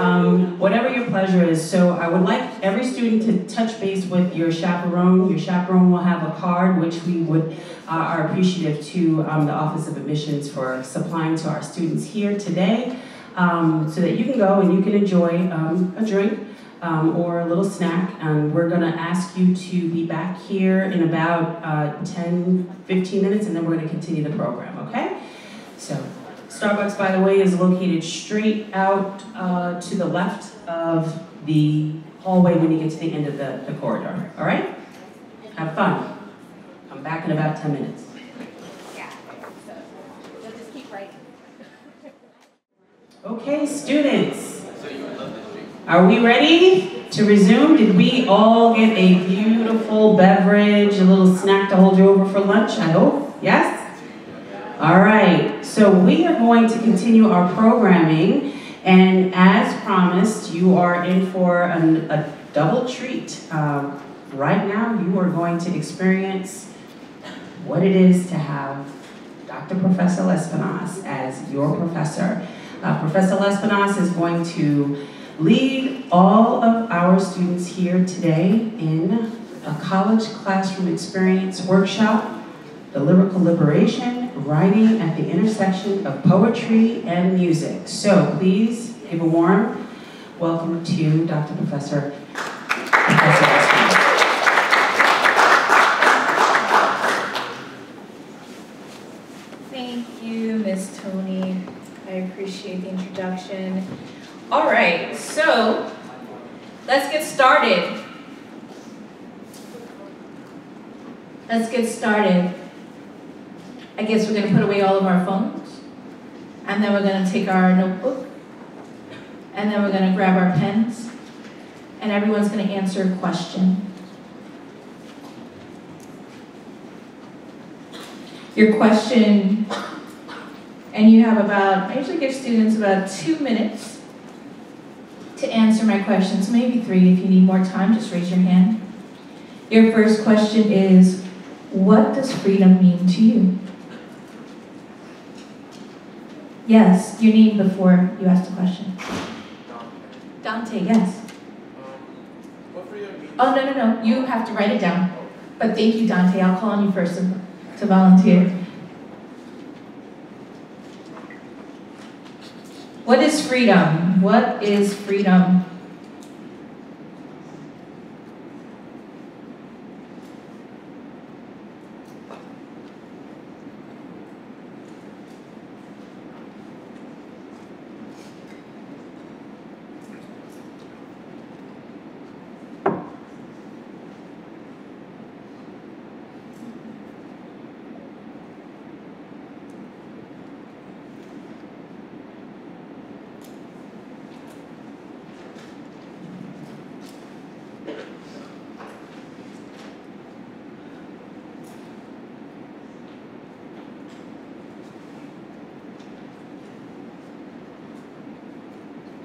whatever your pleasure is. So I would like every student to touch base with your chaperone. Your chaperone will have a card, which we would are appreciative to the Office of Admissions for supplying to our students here today, so that you can go and you can enjoy a drink or a little snack. And we're gonna ask you to be back here in about 10-15 minutes, and then we're gonna continue the program, okay? So Starbucks, by the way, is located straight out to the left of the hallway when you get to the end of the corridor, all right? Have fun. Come back in about 10 minutes. Yeah, so you'll just keep writing. Okay, students, are we ready to resume? Did we all get a beautiful beverage, a little snack to hold you over for lunch, I hope? Yes? All right, so we are going to continue our programming, and as promised, you are in for a double treat. Right now, you are going to experience what it is to have Dr. Professor Lespinasse as your professor. Professor Lespinasse is going to lead all of our students here today in a college classroom experience workshop, The Lyrical Liberation, Writing at the Intersection of Poetry and Music. So please give a warm welcome to Dr. Professor Lespinasse. the introduction. All right, so let's get started. Let's get started. I guess we're gonna put away all of our phones, and then we're gonna take our notebook, and then we're gonna grab our pens, and everyone's gonna answer a question. Your question, and you have about, I usually give students about 2 minutes to answer my questions, maybe 3. If you need more time, just raise your hand. Your first question is, what does freedom mean to you? Yes, your name before you ask the question. Dante, yes. Oh, no, you have to write it down. But thank you, Dante. I'll call on you first to volunteer. What is freedom? What is freedom?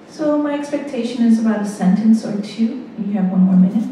So my expectation is about a sentence or 2. You have 1 more minute.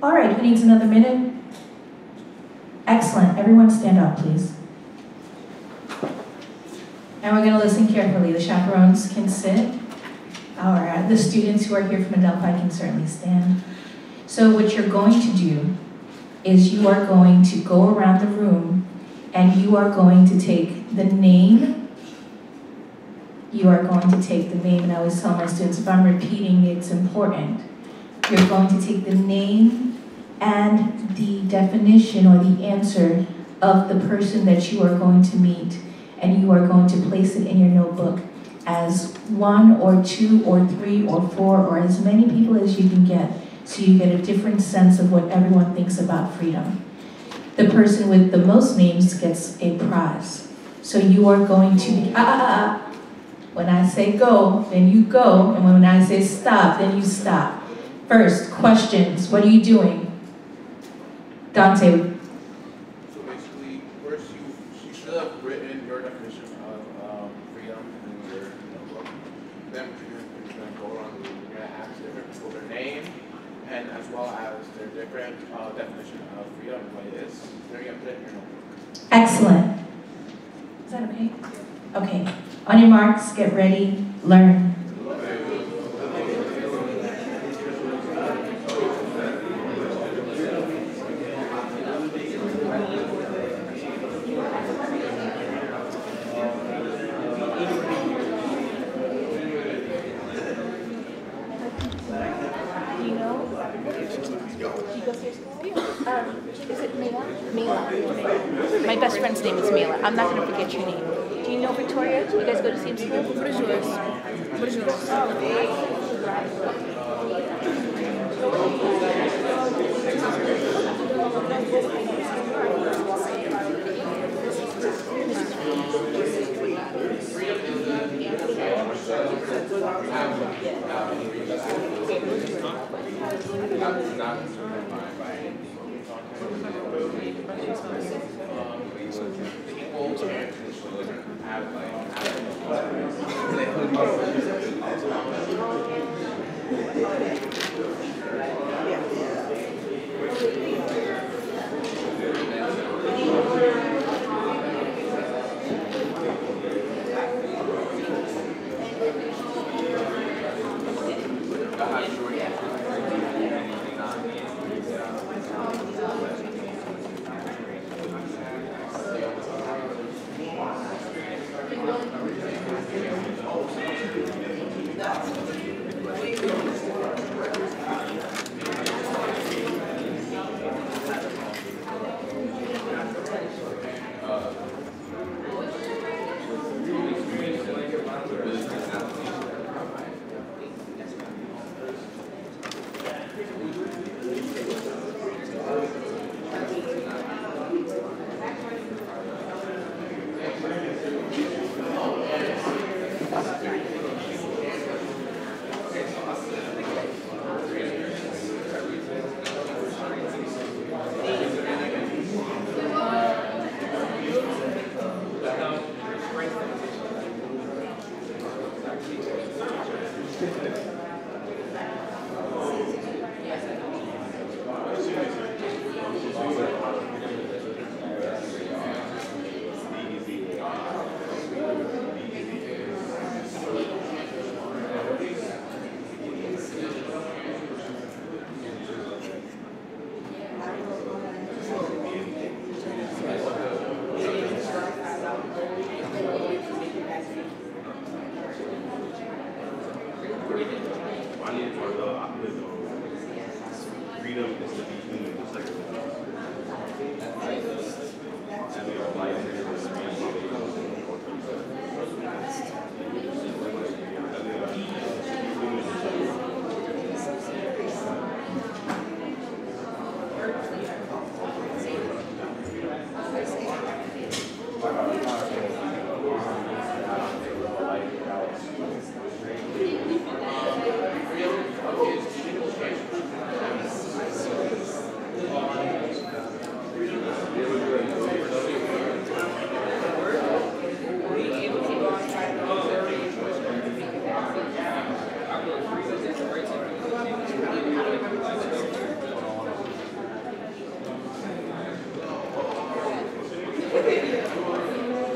All right, who needs another minute? Excellent. Everyone stand up, please. And we're going to listen carefully. The chaperones can sit. The students who are here from Adelphi can certainly stand. So what you're going to do is you are going to go around the room and you are going to take the name. You are going to take the name, and I always tell my students, if I'm repeating, it's important. You're going to take the name and the definition or the answer of the person that you are going to meet, and you are going to place it in your notebook as 1 or 2 or 3 or 4 or as many people as you can get, so you get a different sense of what everyone thinks about freedom. The person with the most names gets a prize. So you are going to, when I say go, then you go, and when I say stop, then you stop. First, questions. What are you doing? Dante. So basically, first you should have written your definition of freedom in your notebook. Then you're going to go around the room, you're going to ask different people their name, and as well as their different definition of freedom and what it is. Then you're going to put it in your notebook. Excellent. Is that okay? Okay. On your marks, get ready, learn. Is it Mila? Mila. My best friend's name is Mila. I'm not going to forget your name. Do you know Victoria? You guys go to the same school? What is yours? What is yours?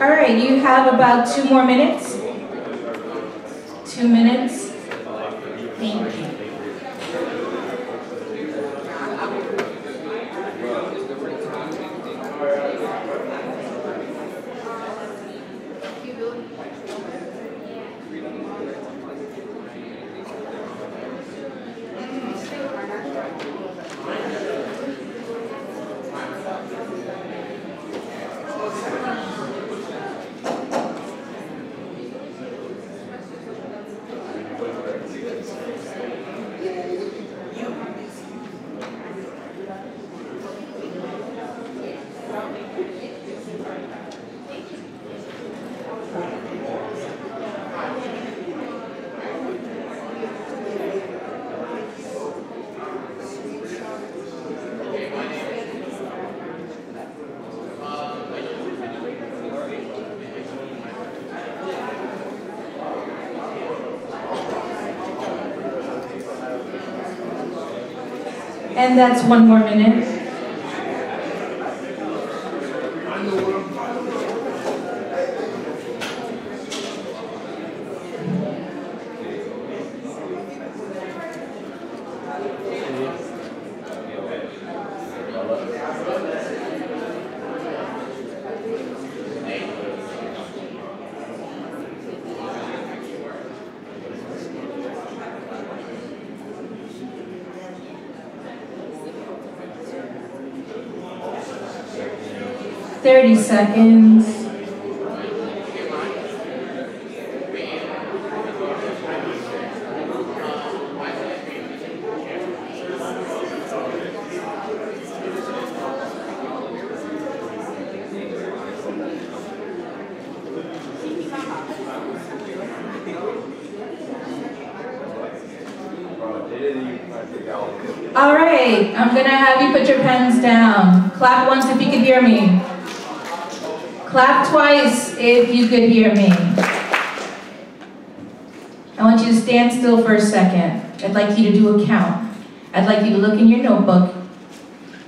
All right, you have about 2 more minutes. 2 minutes. Thank you. And that's 1 more minute. Thirty seconds. All right, I'm gonna have you put your pens down. Clap once if you can hear me. Clap twice if you could hear me. I want you to stand still for a second. I'd like you to do a count. I'd like you to look in your notebook.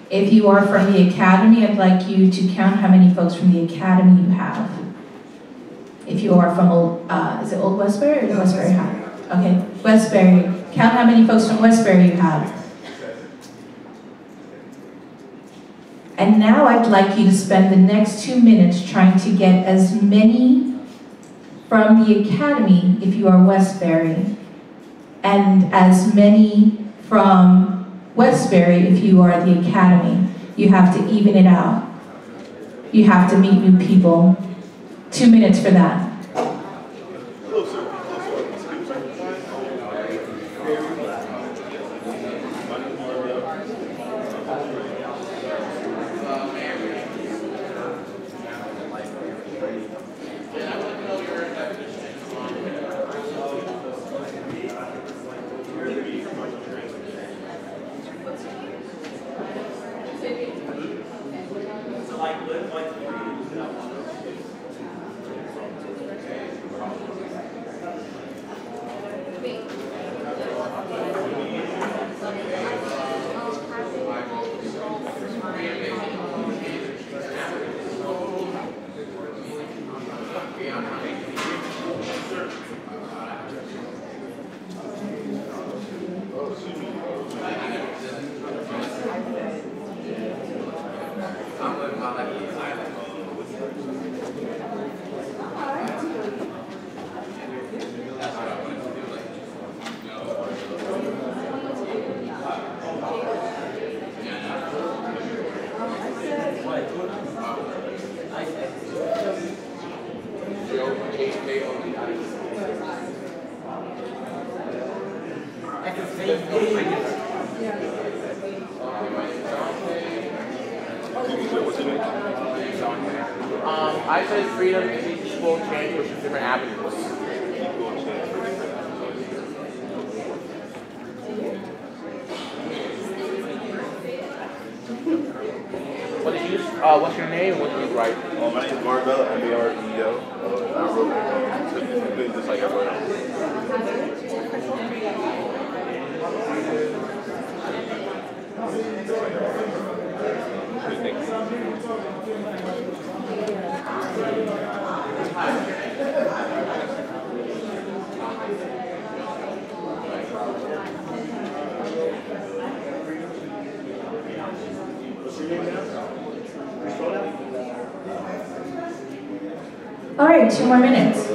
If you are from the academy, I'd like you to count how many folks from the academy you have. If you are from, is it Old Westbury or Westbury High? Okay, Westbury. Count how many folks from Westbury you have. And now I'd like you to spend the next 2 minutes trying to get as many from the academy, if you are Westbury, and as many from Westbury, if you are the academy. You have to even it out. You have to meet new people. 2 minutes for that. I'm living my life. I said freedom is equal change with different avenues. What's your name? What do you write? My name is Marbella, M-A-R-E-L. I wrote just like everyone else. All right, 2 more minutes.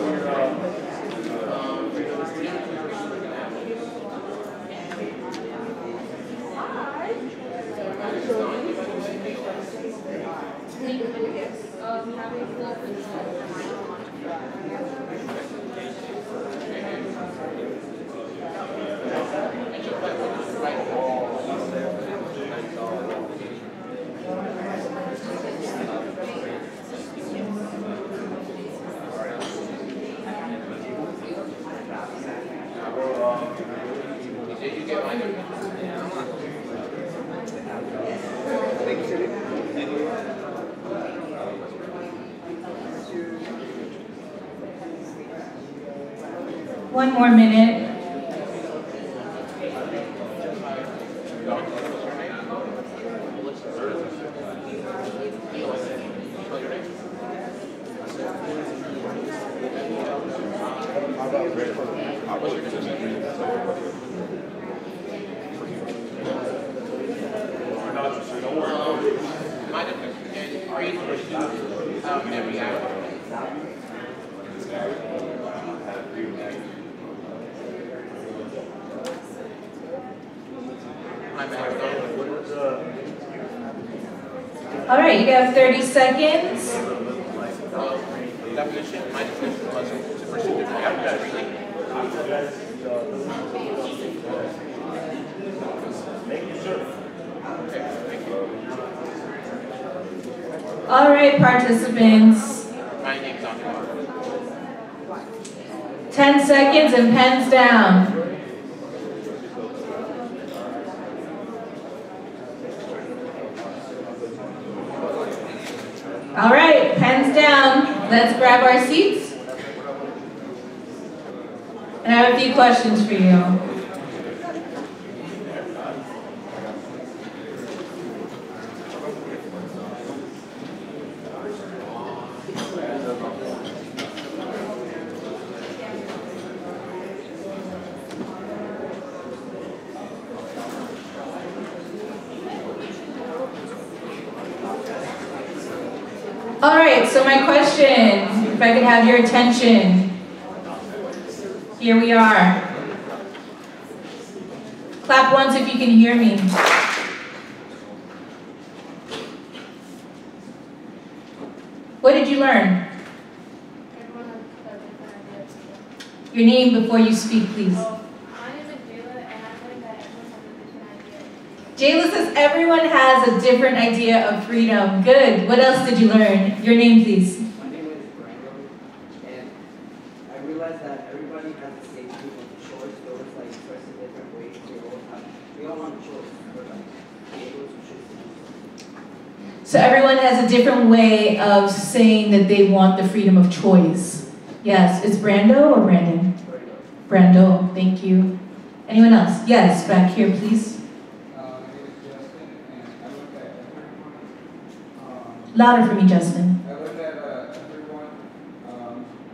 One more minute. All right, you have 30 seconds. Definition, my definition was to pursue different avenues freely. All right, participants. My name's on 10 seconds and pens down. All right, pens down. Let's grab our seats. And I have a few questions for you. All right, so my question, if I could have your attention. Here we are. Clap once if you can hear me. What did you learn? Your name before you speak, please. Jayla says everyone has a different idea of freedom. Good. What else did you learn? Your name, please. My name is Brando, and I realized that everybody has the same type of choice, though it's like expressed in different ways. We all want a choice, but like be able to choose. So everyone has a different way of saying that they want the freedom of choice. Yes. It's Brando or Brandon? Brando. Thank you. Anyone else? Yes. Back here, please. Louder for me, Justin. I look at everyone's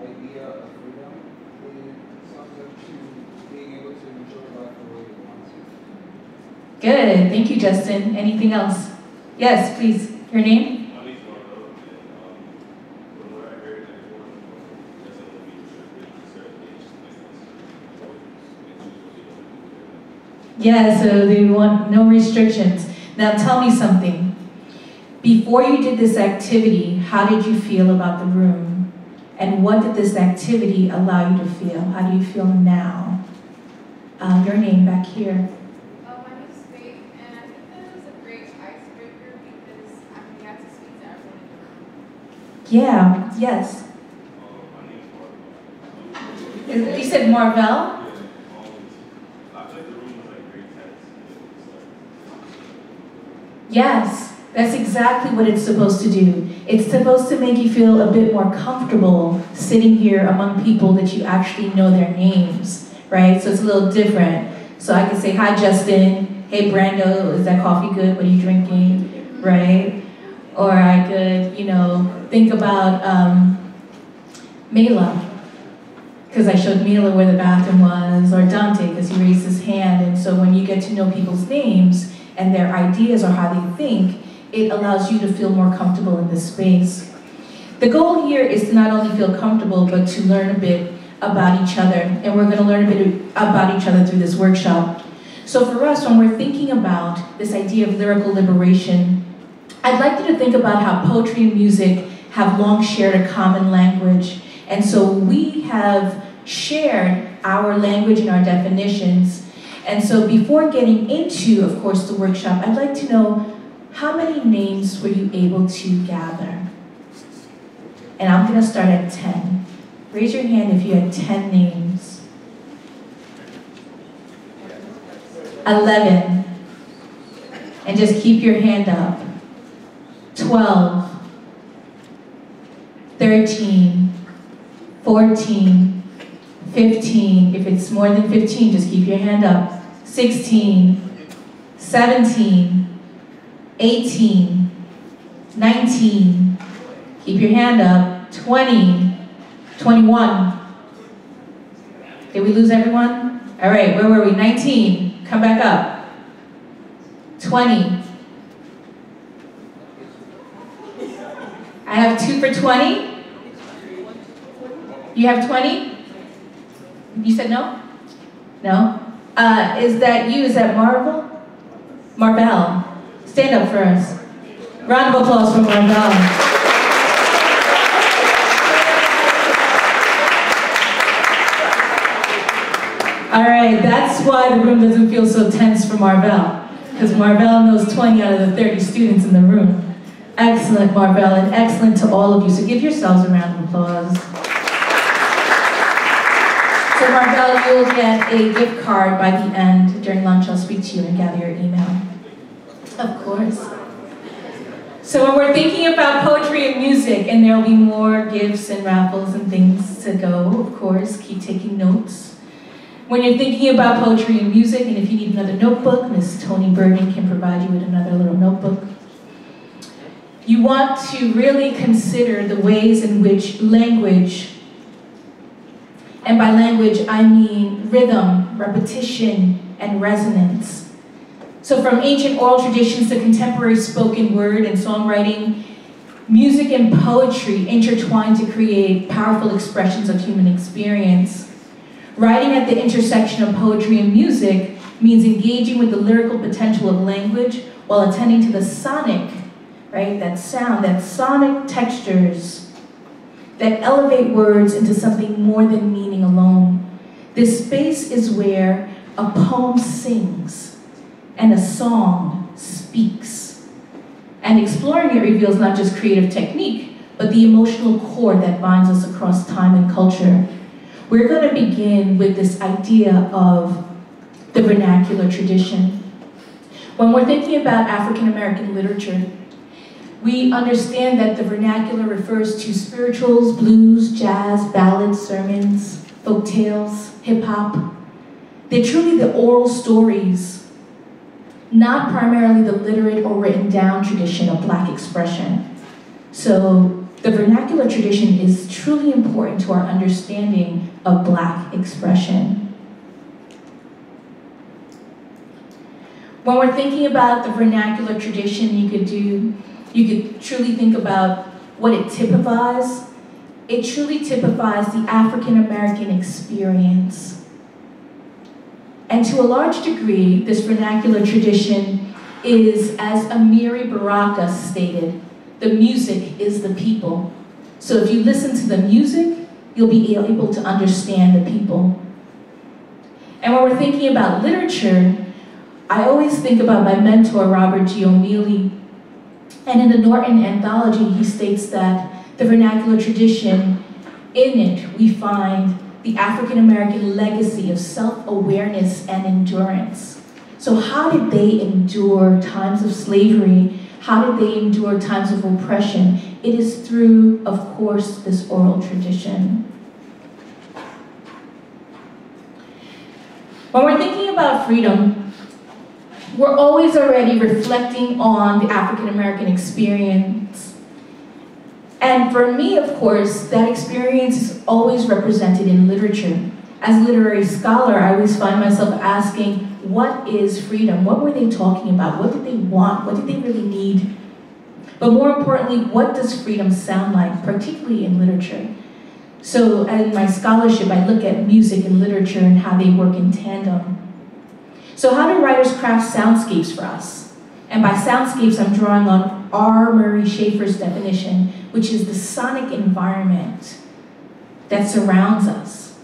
idea of freedom is something to being able to enjoy life the way you want to. Good. Thank you, Justin. Anything else? Yes, please. Your name? Yeah, so they want no restrictions. Now tell me something. Before you did this activity, how did you feel about the room? And what did this activity allow you to feel? How do you feel now? Your name back here. My name is Faith, and I think that was a great icebreaker because we got to speak to everyone in the room. Yeah, yes. You said Marvell? Yes, that's exactly what it's supposed to do. It's supposed to make you feel a bit more comfortable sitting here among people that you actually know their names, right? So it's a little different. So I could say, hi, Justin. Hey, Brando, is that coffee good? What are you drinking, right? Or I could, think about Mela, because I showed Mela where the bathroom was, or Dante, because he raised his hand. And so when you get to know people's names and their ideas or how they think, it allows you to feel more comfortable in this space. The goal here is to not only feel comfortable, but to learn a bit about each other. And we're going to learn a bit about each other through this workshop. So for us, when we're thinking about this idea of lyrical liberation, I'd like you to think about how poetry and music have long shared a common language. And so we have shared our language and our definitions. And so before getting into, of course, the workshop, I'd like to know, how many names were you able to gather? And I'm going to start at 10. Raise your hand if you had 10 names. 11. And just keep your hand up. 12. 13. 14. 15. If it's more than 15, just keep your hand up. 16. 17. 18, 19, keep your hand up, 20, 21. Did we lose everyone? All right, where were we? 19, come back up. 20. I have 2 for 20. You have 20? You said no? No? Is that you? Is that Marvel? Marvell. Stand up for us. Round of applause for Marvell. All right, that's why the room doesn't feel so tense for Marvell, because Marvell knows 20 out of the 30 students in the room. Excellent, Marvell, and excellent to all of you. So give yourselves a round of applause. So Marvell, you'll get a gift card by the end. During lunch, I'll speak to you and gather your email. Of course. So when we're thinking about poetry and music, and there'll be more gifts and raffles and things to go, of course, keep taking notes. When you're thinking about poetry and music, and if you need another notebook, Miss Toni Burden can provide you with another little notebook. You want to really consider the ways in which language, and by language I mean rhythm, repetition, and resonance. So from ancient oral traditions to contemporary spoken word and songwriting, music and poetry intertwine to create powerful expressions of human experience. Writing at the intersection of poetry and music means engaging with the lyrical potential of language while attending to the sonic, right, that sound, that sonic textures that elevate words into something more than meaning alone. This space is where a poem sings and a song speaks. And exploring it reveals not just creative technique, but the emotional cord that binds us across time and culture. We're going to begin with this idea of the vernacular tradition. When we're thinking about African American literature, we understand that the vernacular refers to spirituals, blues, jazz, ballads, sermons, folk tales, hip-hop. They're truly the oral stories, not primarily the literate or written down tradition of Black expression. So the vernacular tradition is truly important to our understanding of Black expression. When we're thinking about the vernacular tradition, you could truly think about what it typifies. It truly typifies the African American experience. And to a large degree, this vernacular tradition is, as Amiri Baraka stated, the music is the people. So if you listen to the music, you'll be able to understand the people. And when we're thinking about literature, I always think about my mentor, Robert G. O'Mealy. And in the Norton Anthology, he states that the vernacular tradition, in it, we find the African-American legacy of self-awareness and endurance. So how did they endure times of slavery? How did they endure times of oppression? It is through, of course, this oral tradition. When we're thinking about freedom, we're always already reflecting on the African-American experience. And for me, of course, that experience is always represented in literature. As a literary scholar, I always find myself asking, what is freedom? What were they talking about? What did they want? What did they really need? But more importantly, what does freedom sound like, particularly in literature? So in my scholarship, I look at music and literature and how they work in tandem. So how do writers craft soundscapes for us? And by soundscapes, I'm drawing on R. Murray Schafer's definition, which is the sonic environment that surrounds us.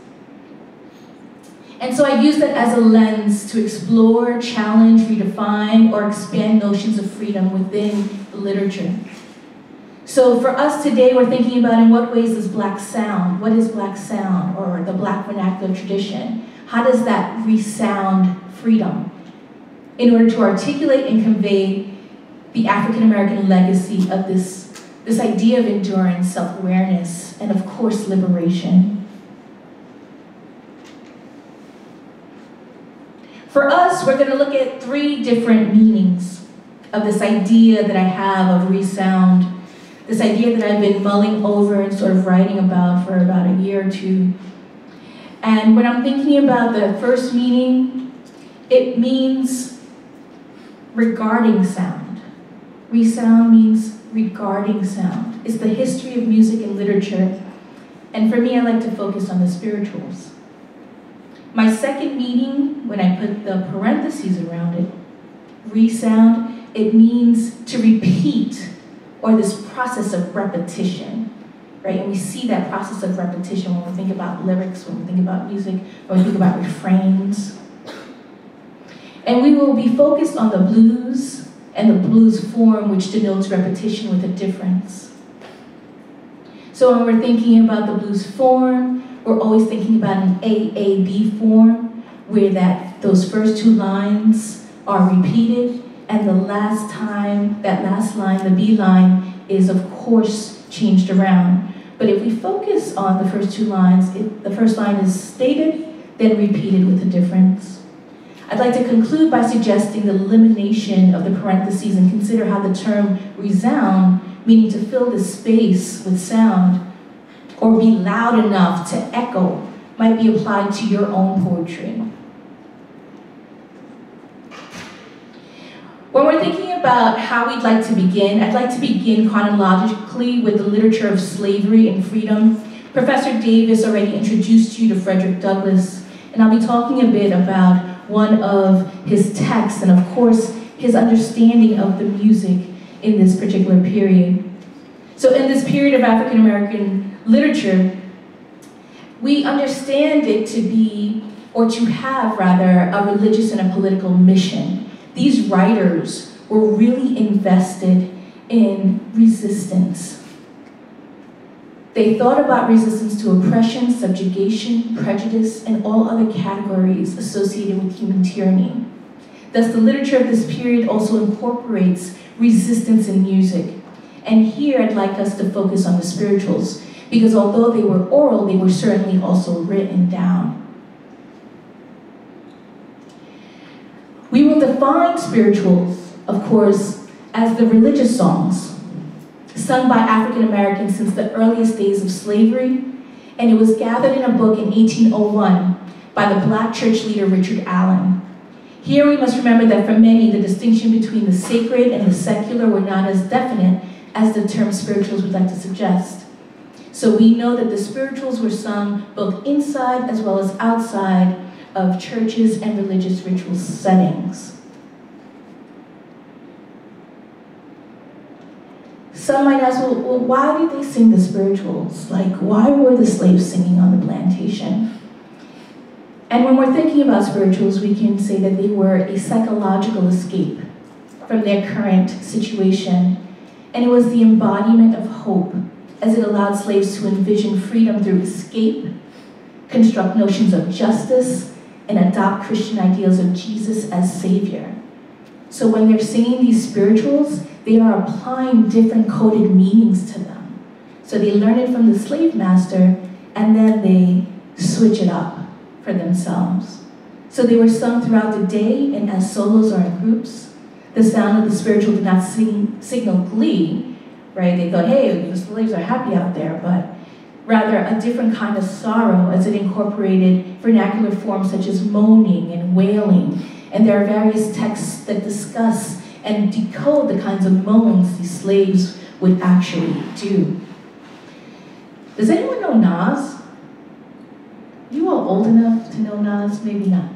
And so I use that as a lens to explore, challenge, redefine, or expand notions of freedom within the literature. So for us today, we're thinking about in what ways does Black sound? What is Black sound, or the Black vernacular tradition? How does that resound freedom in order to articulate and convey the African-American legacy of this idea of endurance, self-awareness, and of course, liberation? For us, we're going to look at 3 different meanings of this idea that I have of resound, this idea that I've been mulling over and sort of writing about for about a year or 2. And when I'm thinking about the first meaning, it means regarding sound. Resound means regarding sound. It's the history of music and literature. And for me, I like to focus on the spirituals. My second meaning, when I put the parentheses around it, resound, it means to repeat, or this process of repetition, right? And we see that process of repetition when we think about lyrics, when we think about music, when we think about refrains. And we will be focused on the blues and the blues form, which denotes repetition with a difference. So when we're thinking about the blues form, we're always thinking about an AAB form, where those first 2 lines are repeated, and the last time, that last line, the B line, is of course changed around. But if we focus on the first 2 lines, the first line is stated, then repeated with a difference. I'd like to conclude by suggesting the elimination of the parentheses and consider how the term resound, meaning to fill the space with sound, or be loud enough to echo, might be applied to your own poetry. When we're thinking about how we'd like to begin, I'd like to begin chronologically with the literature of slavery and freedom. Professor Davis already introduced you to Frederick Douglass, and I'll be talking a bit about one of his texts and of course his understanding of the music in this particular period. So in this period of African American literature, we understand it to be, or to have rather, a religious and a political mission. These writers were really invested in resistance. They thought about resistance to oppression, subjugation, prejudice, and all other categories associated with human tyranny. Thus, the literature of this period also incorporates resistance in music. And here I'd like us to focus on the spirituals, because although they were oral, they were certainly also written down. We will define spirituals, of course, as the religious songs sung by African Americans since the earliest days of slavery, and it was gathered in a book in 1801 by the Black church leader Richard Allen. Here we must remember that for many, the distinction between the sacred and the secular were not as definite as the term spirituals would like to suggest. So we know that the spirituals were sung both inside as well as outside of churches and religious ritual settings. Some might ask, well, why did they sing the spirituals? Like, why were the slaves singing on the plantation? And when we're thinking about spirituals, we can say that they were a psychological escape from their current situation. And it was the embodiment of hope, as it allowed slaves to envision freedom through escape, construct notions of justice, and adopt Christian ideals of Jesus as Savior. So when they're singing these spirituals, they are applying different coded meanings to them. So they learn it from the slave master, and then they switch it up for themselves. So they were sung throughout the day and as solos or in groups. The sound of the spiritual did not signal glee, right? They thought, hey, the slaves are happy out there, but rather a different kind of sorrow as it incorporated vernacular forms such as moaning and wailing. And there are various texts that discuss and decode the kinds of moans these slaves would actually do. Does anyone know Nas? You all old enough to know Nas? Maybe not.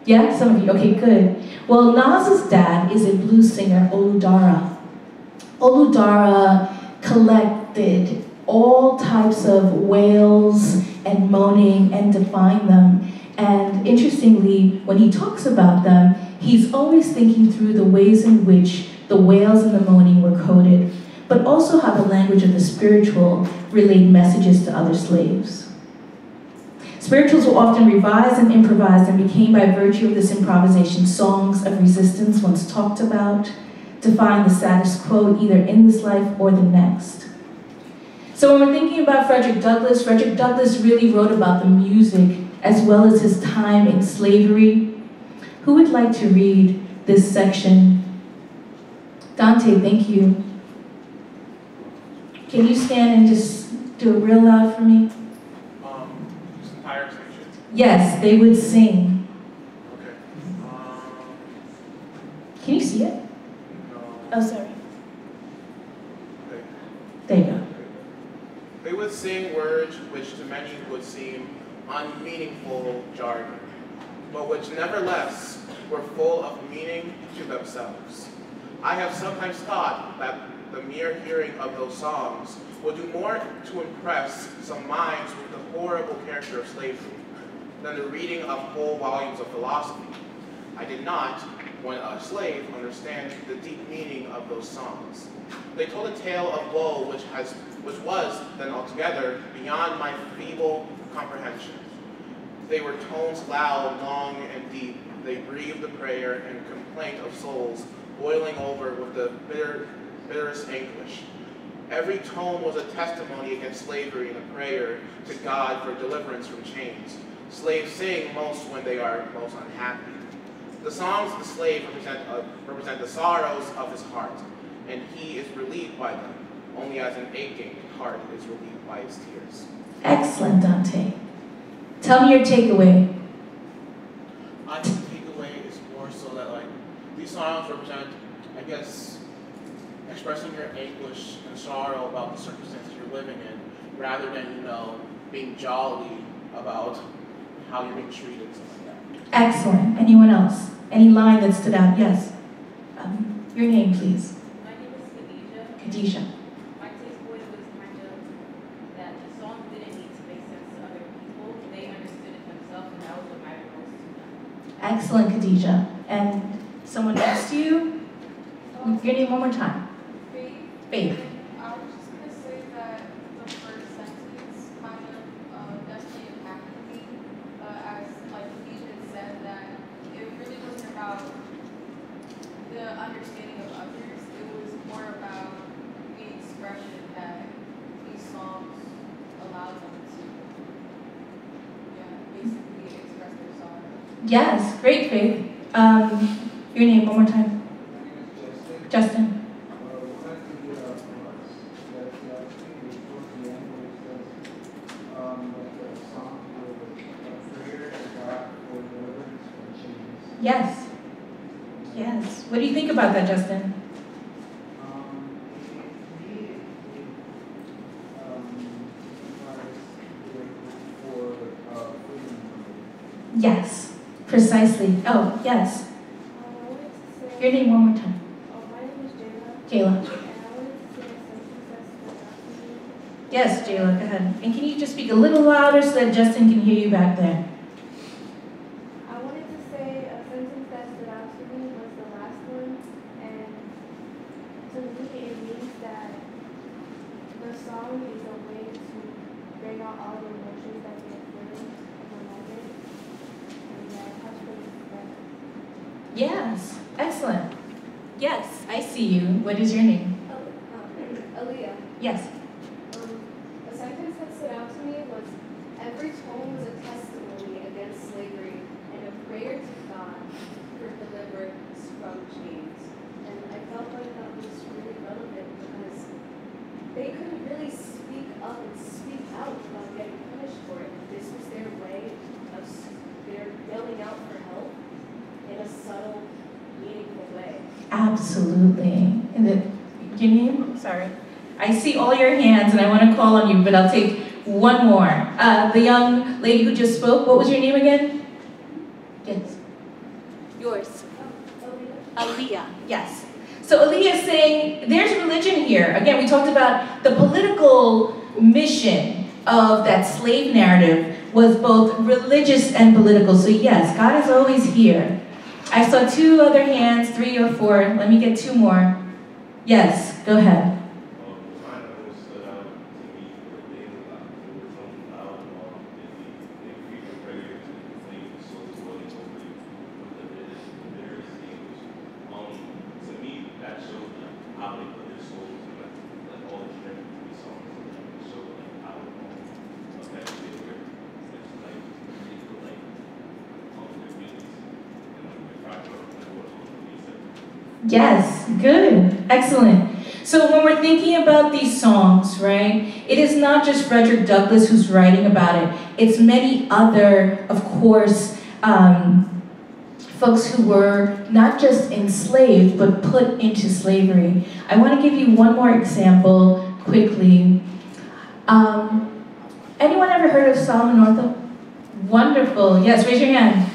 Yeah, some of you, okay, good. Well, Nas's dad is a blues singer, Oludara. Oludara collected all types of wails and moaning and defined them. And interestingly, when he talks about them, he's always thinking through the ways in which the wails and the moaning were coded, but also how the language of the spiritual relayed messages to other slaves. Spirituals were often revised and improvised and became, by virtue of this improvisation, songs of resistance once talked about, defying the status quo either in this life or the next. So when we're thinking about Frederick Douglass really wrote about the music as well as his time in slavery. Who would like to read this section? Dante, thank you. Can you stand and just do it real loud for me? This entire section? Yes, they would sing. Okay. Can you see it? No. Oh, sorry. Okay. There you go. They would sing words which to many would seem unmeaningful jargon, but which nevertheless were full of meaning to themselves. I have sometimes thought that the mere hearing of those songs would do more to impress some minds with the horrible character of slavery than the reading of whole volumes of philosophy. I did not, when a slave, understand the deep meaning of those songs. They told a tale of woe which was then altogether beyond my feeble comprehension. They were tones loud, long, and deep. They breathed a prayer and complaint of souls boiling over with the bitterest anguish. Every tone was a testimony against slavery and a prayer to God for deliverance from chains. Slaves sing most when they are most unhappy. The songs of the slave represent the sorrows of his heart, and he is relieved by them, only as an aching heart is relieved by his tears. Excellent, Dante. Tell me your takeaway. I think the takeaway is more so that these songs represent, I guess, expressing your anguish and sorrow about the circumstances you're living in, rather than, being jolly about how you're being treated and stuff like that. Excellent. Anyone else? Any line that stood out? Yes. Your name, please. My name is Khadijah. Khadijah. My takeaway was kind of that the song didn't need to make sense to other people. They understood it themselves, and that was what mattered most to them. Excellent, Khadijah. And someone next to you? Your name one more time. Faith. Faith. I was just going to say that the first sentence kind of definitely impacted me, as Khadijah said, that it really wasn't about the understanding of others. It was more about the expression that these songs allowed them to, basically express their sorrow. Yes, great, Faith. Your name one more time. Justin. Yes. Yes. What do you think about that, Justin? Yes, precisely. Oh, yes. Your name one more time. My name is Jayla. Jayla. Yes, Jayla, go ahead. And can you just speak a little louder so that Justin can hear you back there? song is a way to bring out all the emotions that they're feeling in the moment. And that's really important. Yes, excellent. Yes, I see you. What is your name? Aaliyah. Yes. A sentence that stood out to me was, every tone was a testimony against slavery and a prayer to God for deliverance from chains. And I felt like that was really relevant because they couldn't really speak up and speak out without getting punished for it. This was their way of their yelling out for help in a subtle, meaningful way. Absolutely. And your name? Sorry. I see all your hands and I want to call on you, but I'll take one more. The young lady who just spoke, what was your name again? Yes. Yours. Aaliyah. Yes. So Aaliyah is saying there's religion here. Again, we talked about the political mission of that slave narrative was both religious and political. So yes, God is always here. I saw 2 other hands, 3 or 4. Let me get 2 more. Yes, go ahead. Yes, good, excellent. So when we're thinking about these songs, right, it is not just Frederick Douglass who's writing about it. It's many other, of course, folks who were not just enslaved, but put into slavery. I want to give you one more example quickly. Anyone ever heard of Solomon Northup? Wonderful, yes, raise your hand.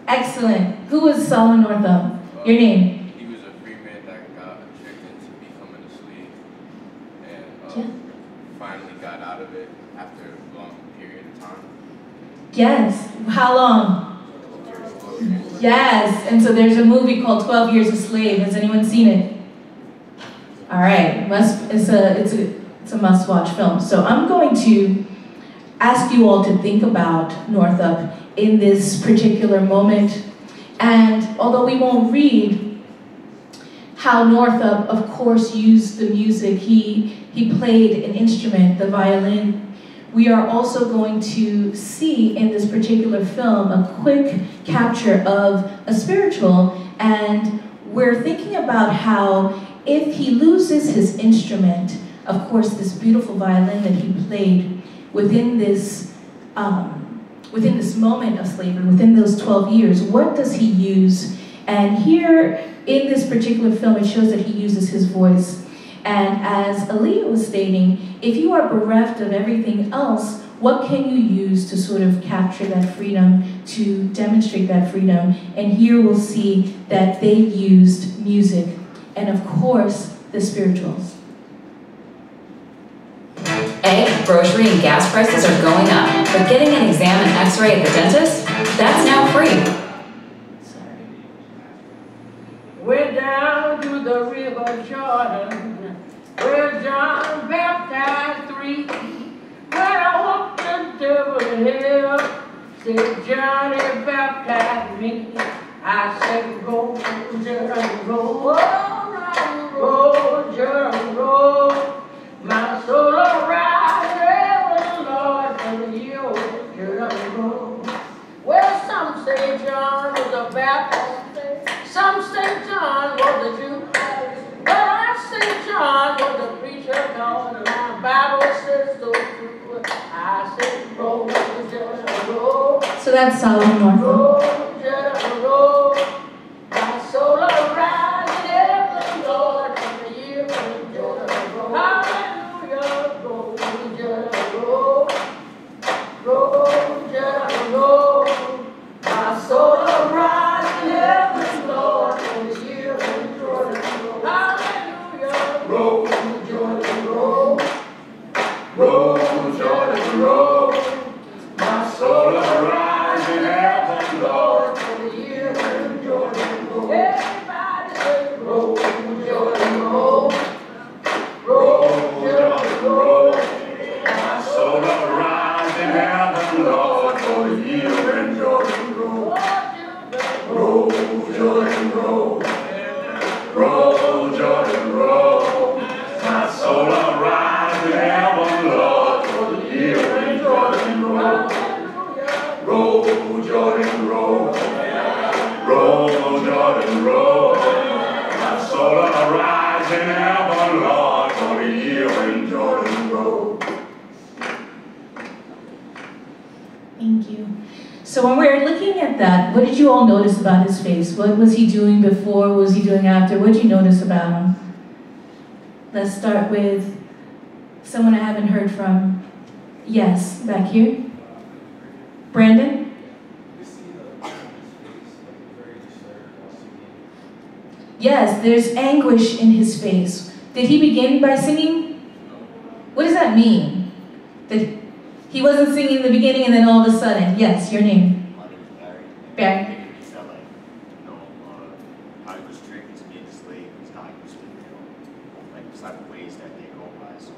Excellent. Who was Solomon Northup? Your name? He was a free man that got addicted to becoming a slave and finally got out of it after a long period of time. Yes. How long? Yes. And so there's a movie called 12 Years a Slave. Has anyone seen it? All right. It's a must-watch film. So I'm going to ask you all to think about Northup in this particular moment. And although we won't read how Northup, of course, used the music, he played an instrument, the violin. We are also going to see in this particular film a quick capture of a spiritual, and we're thinking about how if he loses his instrument, of course, this beautiful violin that he played within this moment of slavery, within those 12 years, what does he use? And here in this particular film, it shows that he uses his voice. And as Aaliyah was stating, if you are bereft of everything else, what can you use to sort of capture that freedom, to demonstrate that freedom? And here we'll see that they used music and, of course, the spirituals. Egg, grocery, and gas prices are going up, but getting an exam and x-ray at the dentist, that's now free. We're down to the river Jordan, where John baptized 3. When I walked the devil in hell, said Johnny baptized me. I said, go, Jordan, go, go, Jordan, go. My soul will rise, ever, Lord, and you, Jordan, go. Well, some say John was a Baptist, some say John was a Jew, but I say John was a preacher, cause my Bible says so true. I say, roll, Jordan, roll. So that's Solomon Northup. Roll, Jordan, roll. My soul will rise, ever, Lord, and you, Jordan, roll. Hallelujah, roll, Jordan, roll. Roll, Jordan, roll. My soul will rise in heaven, Lord, and you, Jordan, roll. Hallelujah, roll, Jordan, roll. Roll, Jordan, roll. My soul will rise in heaven, Lord, and you, Jordan, roll. Everybody say, roll, Jordan, roll. Roll, Jordan, roll. never lost or even Jordan Road. Thank you. So when we're looking at that, what did you all notice about his face? What was he doing before? What was he doing after? What did you notice about him? Let's start with someone I haven't heard from. Yes, back here. Brandon? Yes, there's anguish in his face. Did he begin by singing? What does that mean? That he wasn't singing in the beginning and then all of a sudden, yes, your name? My name is Barry. Barry. He felt like, how he was treated to be enslaved, how he was, like the type of ways that they go by. So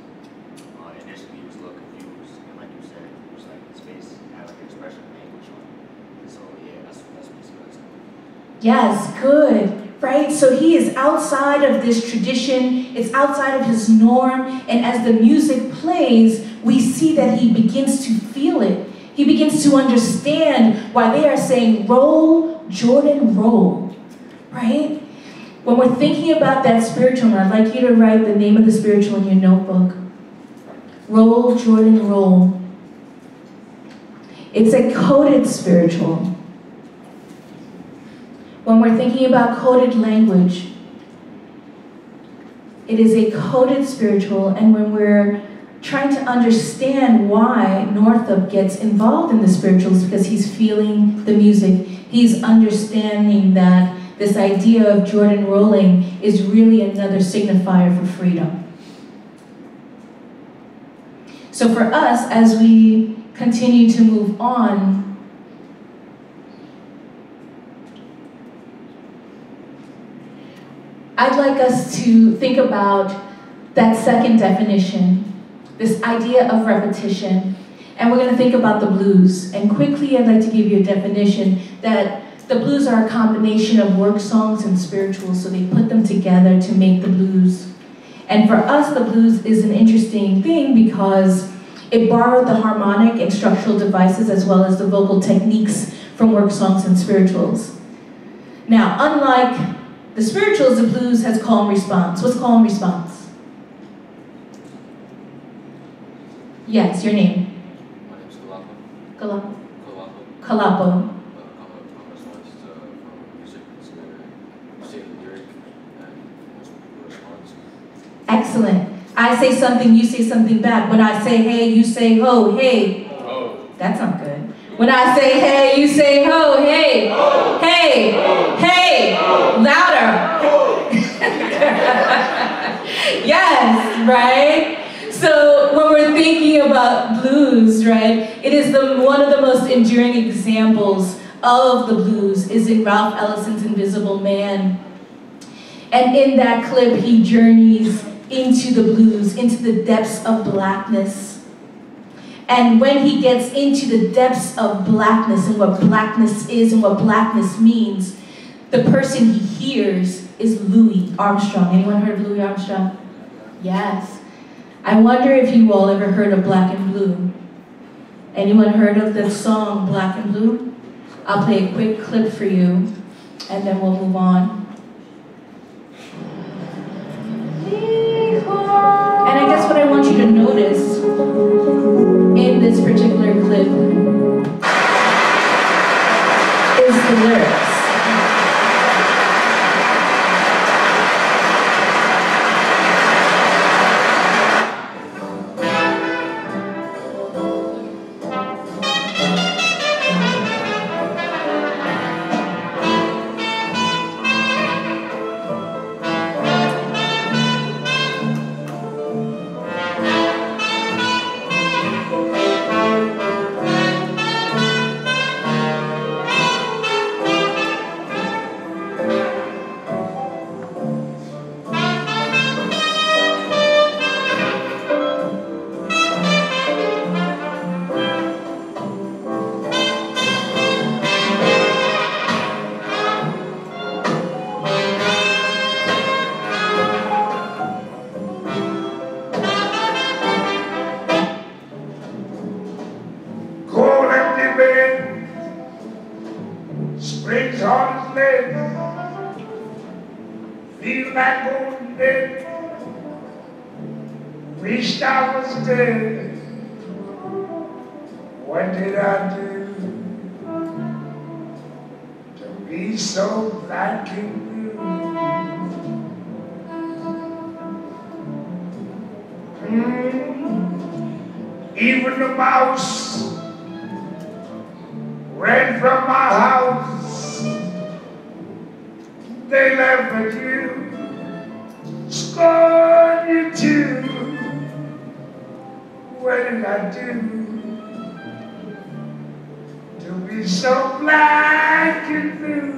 initially he was a little confused, and like you said, it was like his face had like an expression of anguish on it. So yeah, that's basically what it's like. Yes, good. Right? So he is outside of this tradition, it's outside of his norm, and as the music plays, we see that he begins to feel it. He begins to understand why they are saying, roll, Jordan, roll. Right? When we're thinking about that spiritual, I'd like you to write the name of the spiritual in your notebook. Roll, Jordan, roll. It's a coded spiritual. When we're thinking about coded language, it is a coded spiritual, and when we're trying to understand why Northup gets involved in the spirituals, because he's feeling the music, he's understanding that this idea of Jordan rolling is really another signifier for freedom. So for us, as we continue to move on, I'd like us to think about that second definition, this idea of repetition. And we're going to think about the blues. And quickly, I'd like to give you a definition that the blues are a combination of work songs and spirituals, so they put them together to make the blues. And for us, the blues is an interesting thing because it borrowed the harmonic and structural devices as well as the vocal techniques from work songs and spirituals. Now, unlike the spirituals, the blues has call and response. What's call and response? Yes, your name? My name is Kalapo. Kalapo. Kalapo. Kalapo. Response from music, sing the lyric, and most people respond. Excellent. I say something, you say something back. When I say hey, you say ho, hey. Oh. That's not good. When I say hey, you say ho, hey. Ho. Hey. Ho. Hey. Ho. Louder. Yes, right? So when we're thinking about blues, right, it is one of the most enduring examples of the blues is in Ralph Ellison's Invisible Man. And in that clip, he journeys into the blues, into the depths of blackness. And when he gets into the depths of blackness and what blackness is and what blackness means, the person he hears is Louis Armstrong. Anyone heard of Louis Armstrong? Yes. I wonder if you all ever heard of Black and Blue. Anyone heard of the song Black and Blue? I'll play a quick clip for you, and then we'll move on. And I guess what I want you to notice in this particular clip is the lyrics. wished I was dead. What did I do to be so black and blue? Even the mouse ran from my house. They laughed at you, scorned you too. What did I do to be so black and blue?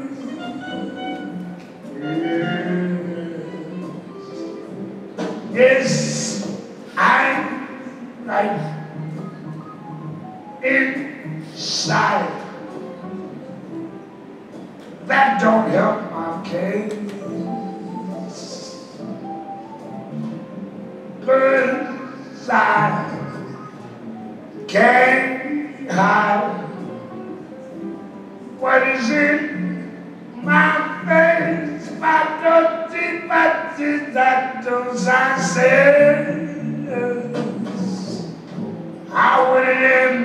Yes, I'm like inside. That don't help my case. 'Cause I can't hide what is in my face. That those I said. I went in,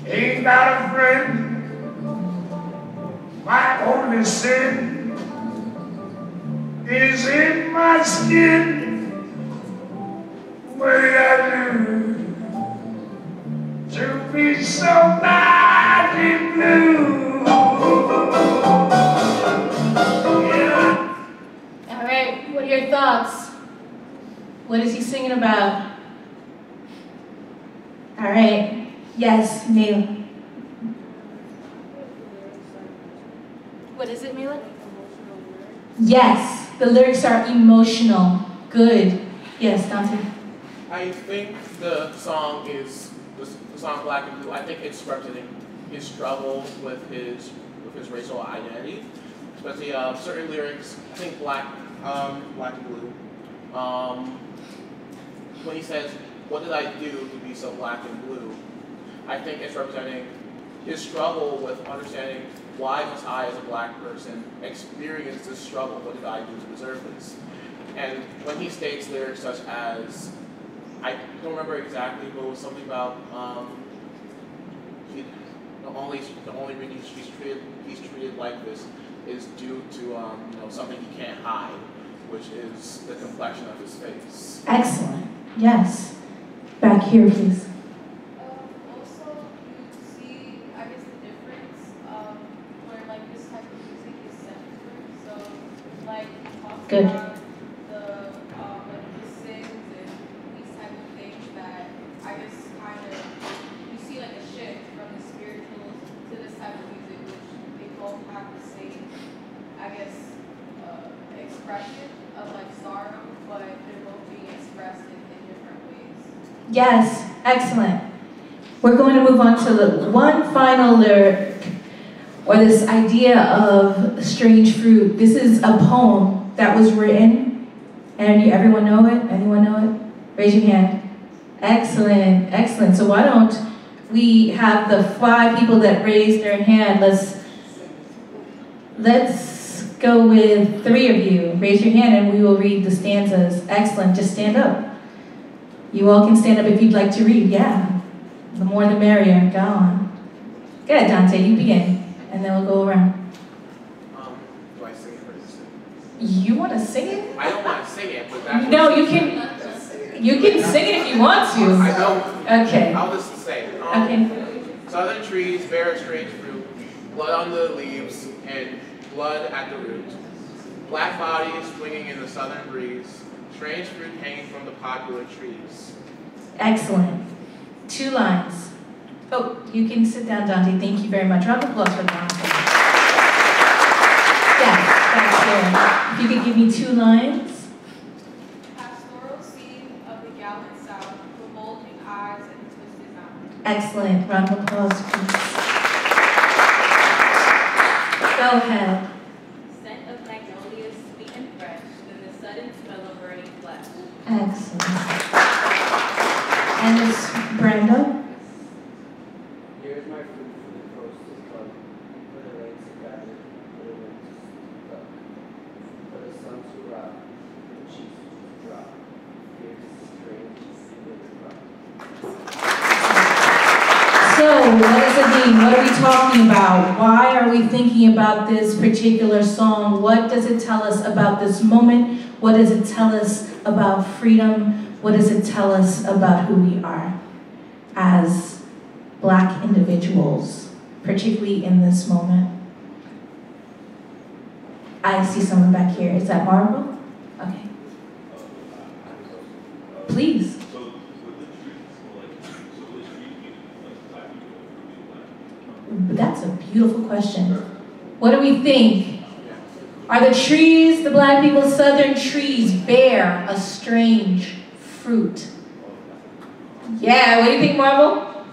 ain't got a friend. My only sin is in my skin. What did I do to be so black and blue? All right, what are your thoughts? What is he singing about? All right, yes, Neil. What is it, Mila? Yes, the lyrics are emotional. Good. Yes, Dante. I think the song is the song "Black and Blue." I think it's representing his struggle with his racial identity, especially certain lyrics. I think black and blue. When he says, "What did I do to be so black and blue?" I think it's representing his struggle with understanding why must I, as a black person, experience this struggle? What did I do to deserve this? And when he states lyrics such as, I don't remember exactly, but it was something about the only reason he's treated like this is due to something he can't hide, which is the complexion of his face. Excellent. Yes. Back here, please. Also, you see, I guess, the difference where, like, this type of music is centered. So, like, he talks Good. about the, like, the sins and these type of things that, I guess, kind of, you see, like, a shift from the spirituals to this type of music, which they both have the same, I guess, expression of, like, sorrow, but they're both being expressed in different ways. Yes, excellent. We're going to move on to the one final lyric, or this idea of strange fruit. This is a poem that was written, and everyone know it? Anyone know it? Raise your hand. Excellent, excellent. So why don't we have the 5 people that raised their hand? Let's go with 3 of you. Raise your hand and we will read the stanzas. Excellent, just stand up. You all can stand up if you'd like to read, yeah. The more the merrier, go on. Go ahead, Dante, you begin, and then we'll go around. Do I sing it or just sing it? You want to sing it? I don't want to sing it, but that's No, you can sing it if you want to. I don't. Okay. I'll just say. Okay. Southern trees bear strange fruit, blood on the leaves, and blood at the root. Black bodies swinging in the southern breeze, strange fruit hanging from the popular trees. Excellent. 2 lines. Oh, you can sit down, Dante. Thank you very much. Round of applause for Dante. Yes, that's there. If you could give me 2 lines. Pastoral scene of the gallant South, with bulging eyes and twisted mouth. Excellent. Round of applause, please. Go ahead. Scent of magnolias, sweet and fresh, then the sudden smell of burning flesh. Excellent. And Miss Brenda. Here's my food for the coast to come, for the rain to gather, for the wind to suck, for the sun to rock, for the cheeks to drop. what does it mean? What are we talking about? Why are we thinking about this particular song? What does it tell us about this moment? What does it tell us about freedom? What does it tell us about who we are as Black individuals, particularly in this moment? I see someone back here. Is that Marvel? Okay. Please. That's a beautiful question. What do we think? Are the trees, the Black people's southern trees, bear a strange fruit? Yeah, what do you think, Marvel?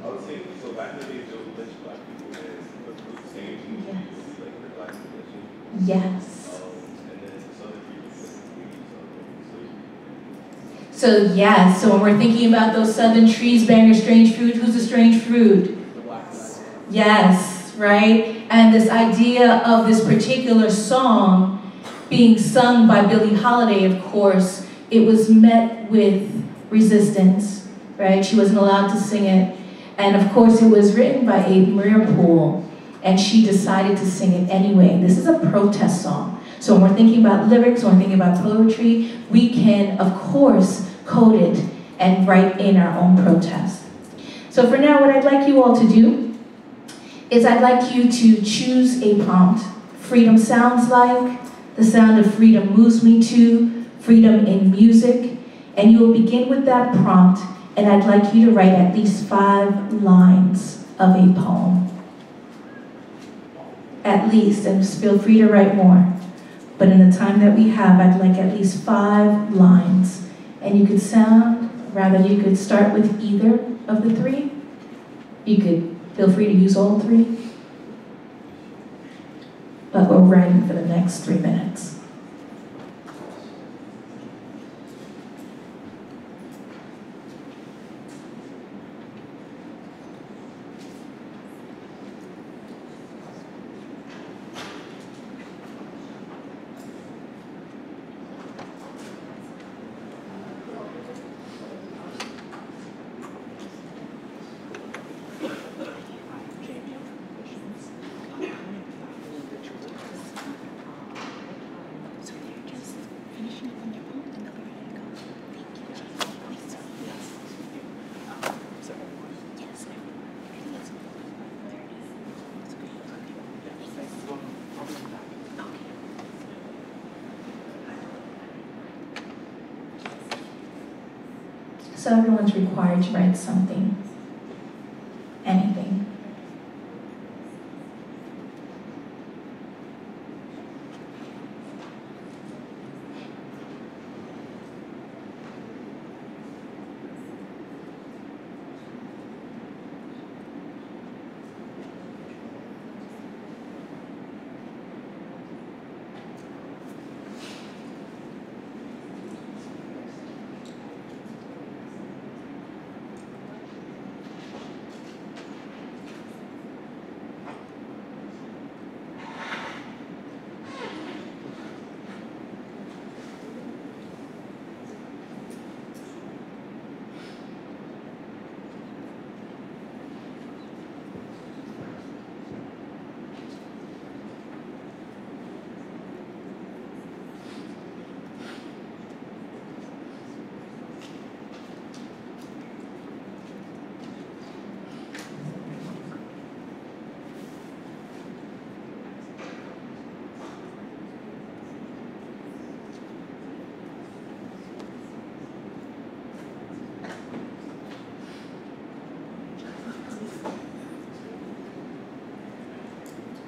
I would say, so back in the days, there was lynch Black people and the fruit same, like the Black lynching. Yes. And then southern people, So yes, so when we're thinking about those southern trees bearing a strange fruit, who's the strange fruit? Yes, right? And this idea of this particular song being sung by Billie Holiday, of course, it was met with resistance, right? She wasn't allowed to sing it. And of course, it was written by Ava Maria Poole, and she decided to sing it anyway. This is a protest song. So when we're thinking about lyrics, when we're thinking about poetry, we can, of course, code it and write in our own protest. So for now, what I'd like you all to do is I'd like you to choose a prompt. Freedom sounds like, the sound of freedom moves me to, freedom in music, and you will begin with that prompt, and I'd like you to write at least 5 lines of a poem. At least, and feel free to write more. But in the time that we have, I'd like at least 5 lines. And you could you could start with either of the 3. You could feel free to use all 3. But we're writing for the next 3 minutes. So everyone's required to write something, anything.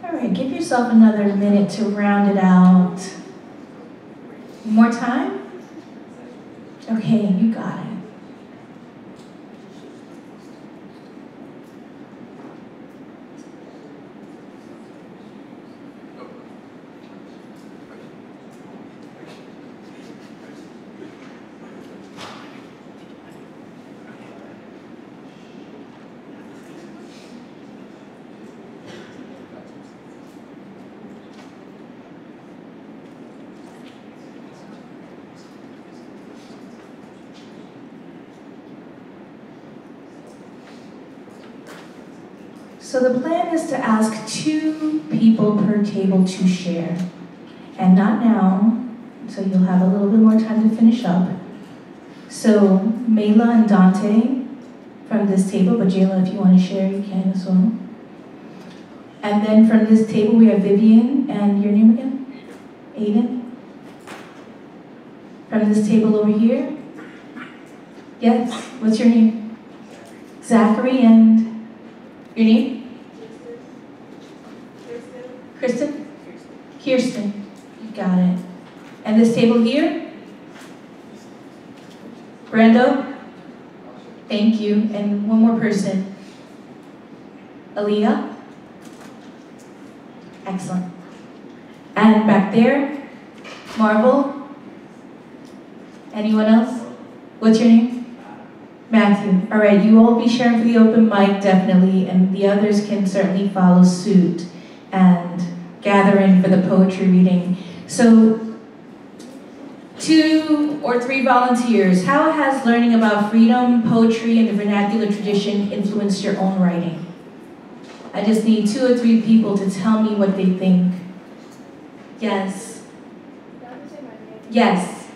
All right, give yourself another minute to round it out. More time? Okay, you got it. So the plan is to ask 2 people per table to share. And not now, so you'll have a little bit more time to finish up. So Mayla and Dante from this table, but Jayla, if you want to share, you can as well. And then from this table, we have Vivian, and your name again? Aiden. From this table over here? Yes, what's your name? Zachary, and your name? Kristen? Kirsten. You got it. And this table here? Brando? Thank you. And one more person. Aaliyah? Excellent. And back there? Marvel? Anyone else? What's your name? Matthew. All right, you all be sharing for the open mic, definitely, and the others can certainly follow suit and gather in for the poetry reading. So, 2 or 3 volunteers, how has learning about freedom, poetry, and the vernacular tradition influenced your own writing? I just need 2 or 3 people to tell me what they think. Yes. Yes.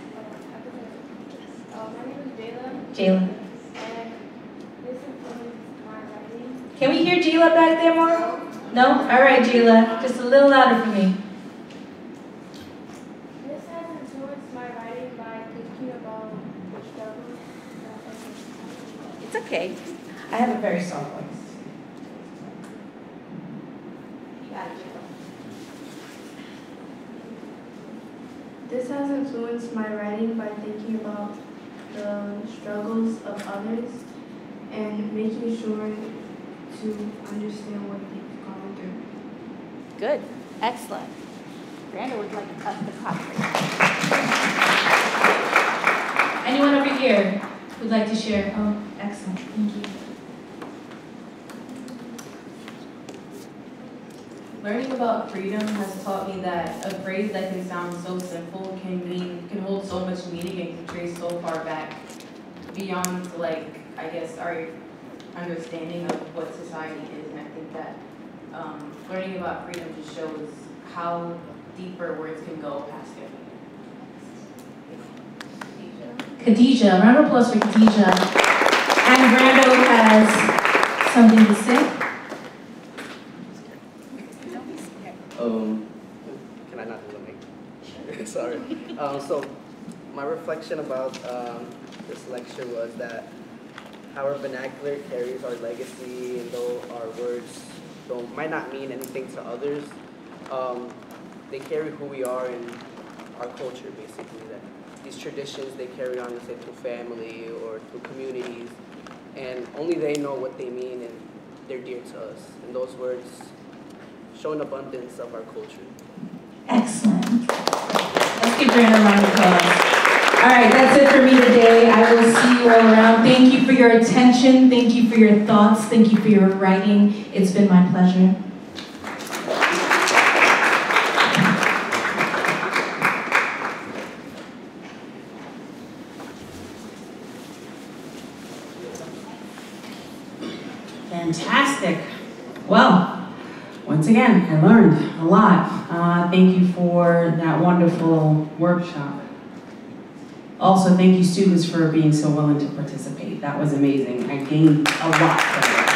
My name is Jayla. Jayla. And this influenced my writing. Can we hear Jayla back there, Marvel? No? All right, Jayla. Just a little louder for me. This has influenced my writing by thinking about the struggles. It's okay. I have a very soft voice. You got it, Jayla. This has influenced my writing by thinking about the struggles of others and making sure to understand what they've gone through. Good. Excellent. Brando would like us to clap for you. Anyone over here would like to share? Oh, excellent. Thank you. Learning about freedom has taught me that a phrase that can sound so simple can hold so much meaning and can trace so far back beyond, like, I guess, our understanding of what society is. And I think that learning about freedom just shows how deeper words can go past it. Khadijah, round of applause for Khadijah. And Brando has something to say. Can I not do the mic? Sorry. So my reflection about this lecture was that our vernacular carries our legacy, and though our words might not mean anything to others, they carry who we are and our culture, basically. That these traditions, they carry on, let's say, through family or through communities, and only they know what they mean, and they're dear to us. And those words show an abundance of our culture. Excellent. Let's give Brando a round of applause. All right, that's it for me today. I will see you all around. Thank you for your attention. Thank you for your thoughts. Thank you for your writing. It's been my pleasure. Fantastic. Well, once again, I learned a lot. Thank you for that wonderful workshop. Also, thank you students for being so willing to participate. That was amazing. I gained a lot from that.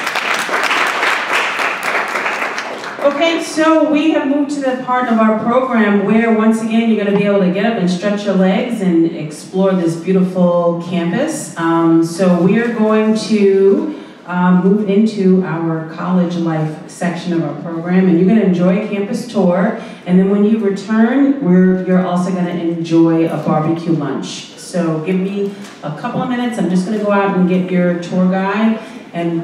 Okay, so we have moved to the part of our program where, once again, you're going to be able to get up and stretch your legs and explore this beautiful campus. So we are going to move into our college life section of our program, and you're going to enjoy a campus tour, and then when you return, you're also going to enjoy a barbecue lunch. So give me a couple of minutes. I'm just going to go out and get your tour guide, and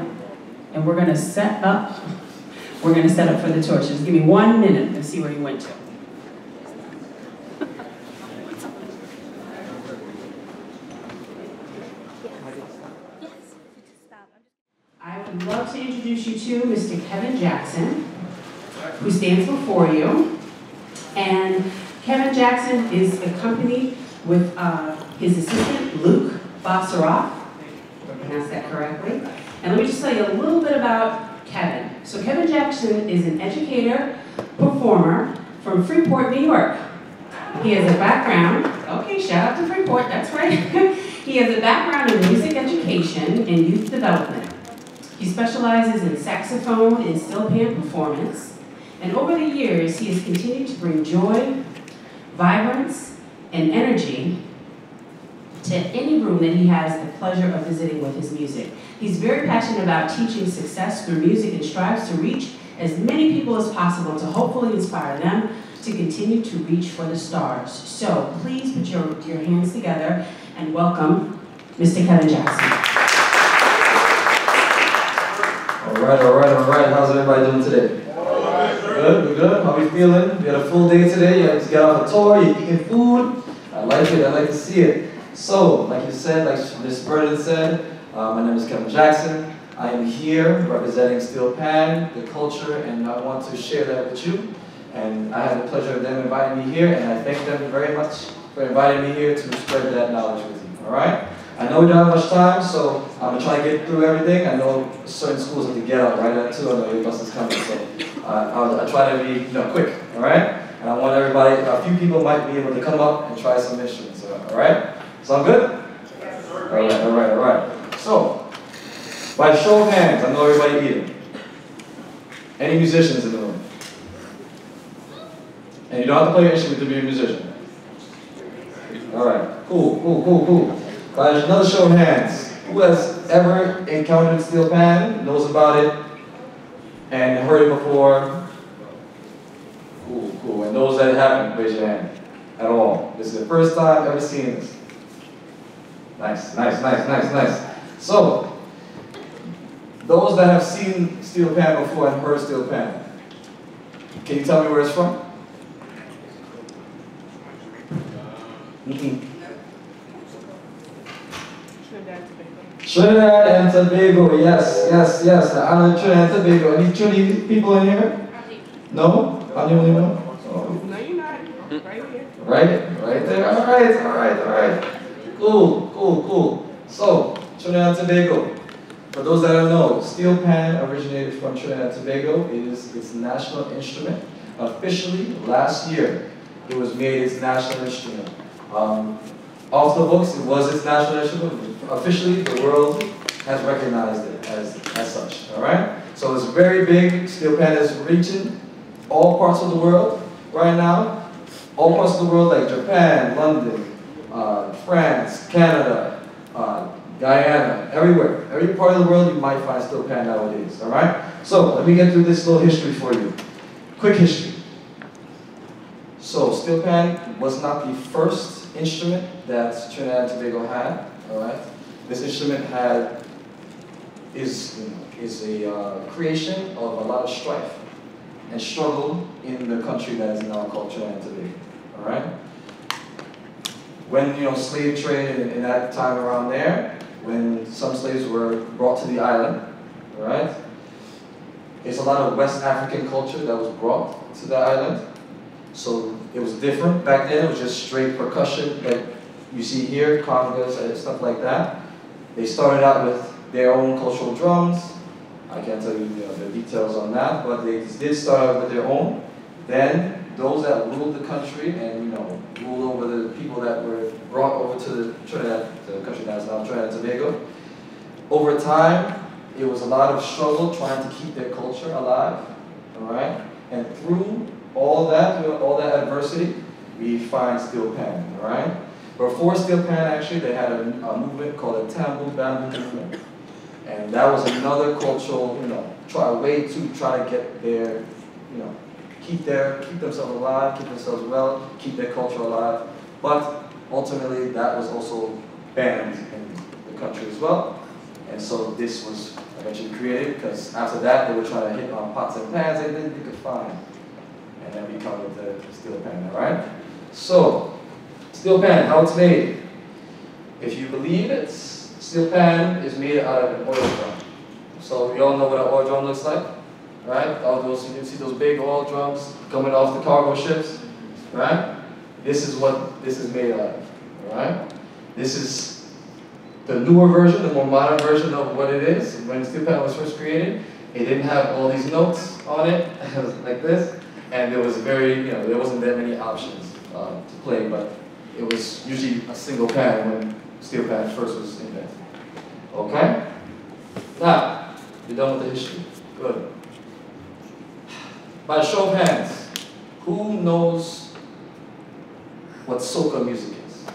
we're going to set up. We're going to set up for the tour. So just give me 1 minute to see where you went to. I would love to introduce you to Mr. Kevin Jackson, who stands before you. And Kevin Jackson is accompanied with his assistant, Luke Bassarath, if I pronounced that correctly. And let me just tell you a little bit about Kevin. So Kevin Jackson is an educator, performer from Freeport, New York. He has a background, okay, shout out to Freeport, that's right. He has a background in music education and youth development. He specializes in saxophone and steel pan performance. And over the years, he has continued to bring joy, vibrance, and energy to any room that he has the pleasure of visiting with his music. He's very passionate about teaching success through music and strives to reach as many people as possible to hopefully inspire them to continue to reach for the stars. So please put your hands together and welcome Mr. Kevin Jackson. All right. How's everybody doing today? Good, good. How are we feeling? We had a full day today. You just got off a tour, you're eating food. I like it, I like to see it. So, like you said, like Ms. Burden said, my name is Kevin Jackson. I am here representing Steel Pan, the culture, and I want to share that with you. And I had the pleasure of them inviting me here, and I thank them very much for inviting me here to spread that knowledge with you, all right? I know we don't have much time, so I'm gonna try to get through everything. I know certain schools have to get out right at 2, I know your bus is coming, so I'll try to be quick, all right? And I want everybody, a few people might be able to come up and try some instruments, all right? Sound good? Yes, sir. All right. So, by show of hands, I know everybody eating. Any musicians in the room? And you don't have to play an instrument to be a musician. All right, cool. By another show of hands, who has ever encountered steel pan, knows about it, and heard it before? Cool. And those that haven't, raise your hand. At all. This is the first time ever seeing this. Nice. So, those that have seen steel pan before and heard steel pan, can you tell me where it's from? Trinidad and Tobago, yes. The island of Trinidad and Tobago. Any Trinidad people in here? No? I'm the only one? Oh. No, you're not. Right here. Right there. All right. Cool. So, Trinidad and Tobago. For those that don't know, steel pan originated from Trinidad and Tobago. It is its national instrument. Officially, last year, it was made its national instrument. Off the books, it was its national instrument. Officially, the world has recognized it as such, all right? So it's very big. Steel pan is reaching all parts of the world right now. All parts of the world like Japan, London, France, Canada, Guyana, everywhere. Every part of the world you might find steel pan nowadays, all right? So let me get through this little history for you. Quick history. So steel pan was not the first instrument that Trinidad and Tobago had, all right? This instrument is a creation of a lot of strife and struggle in the country that is now called Trinidad and Tobago, all right? When, slave trade in that time around there, when some slaves were brought to the island, all right? It's a lot of West African culture that was brought to the island. So it was different. Back then it was just straight percussion like you see here, congas and stuff like that. They started out with their own cultural drums. I can't tell you the details on that, but they did start out with their own. Then those that ruled the country and ruled over the people that were brought over to the country that is now Trinidad and Tobago. Over time, it was a lot of struggle trying to keep their culture alive, all right? And through all that adversity, we find steel pan, all right? Before steel pan, actually, they had a movement called the Tambu Bamboo movement. And that was another cultural, way to try to get their, keep themselves alive, keep themselves well, keep their culture alive. But ultimately, that was also banned in the country as well. And so this was eventually created because after that, they were trying to hit on pots and pans and then they could find. And then we come with the steel pan, all right? So, steel pan, how it's made. If you believe it, steel pan is made out of an oil drum. So we all know what an oil drum looks like, right? All those, you see those big oil drums coming off the cargo ships, right? This is what this is made out of, all right? This is the newer version, the more modern version of what it is when steel pan was first created. It didn't have all these notes on it, like this, and there was there wasn't that many options to play, but it was usually a single pan when steel pan first was invented. Okay? Now, you're done with the history. Good. By a show of hands, who knows what soca music is?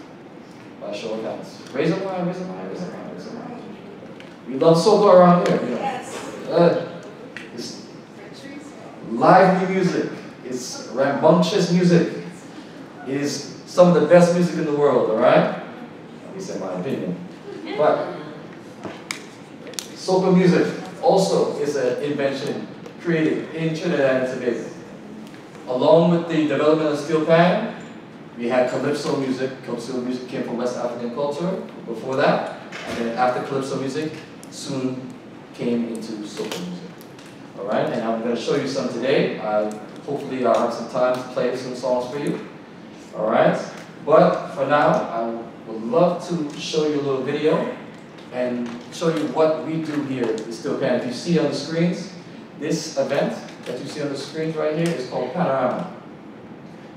By a show of hands. Raise a hand, raise a hand, raise a hand, raise a hand. We love soca around here. It's lively music. It's rambunctious music. It is some of the best music in the world, alright? At least in my opinion. But soca music also is an invention created in Trinidad and Tobago. Along with the development of steel pan, we had calypso music. Calypso music came from West African culture before that. And then after calypso music, soon came into soca music. Alright, and I'm going to show you some today. Hopefully I'll have some time to play some songs for you. Alright, but for now, I would love to show you a little video and show you what we do here at Steel Pan. If you see on the screens, this event that you see on the screens right here is called Panorama.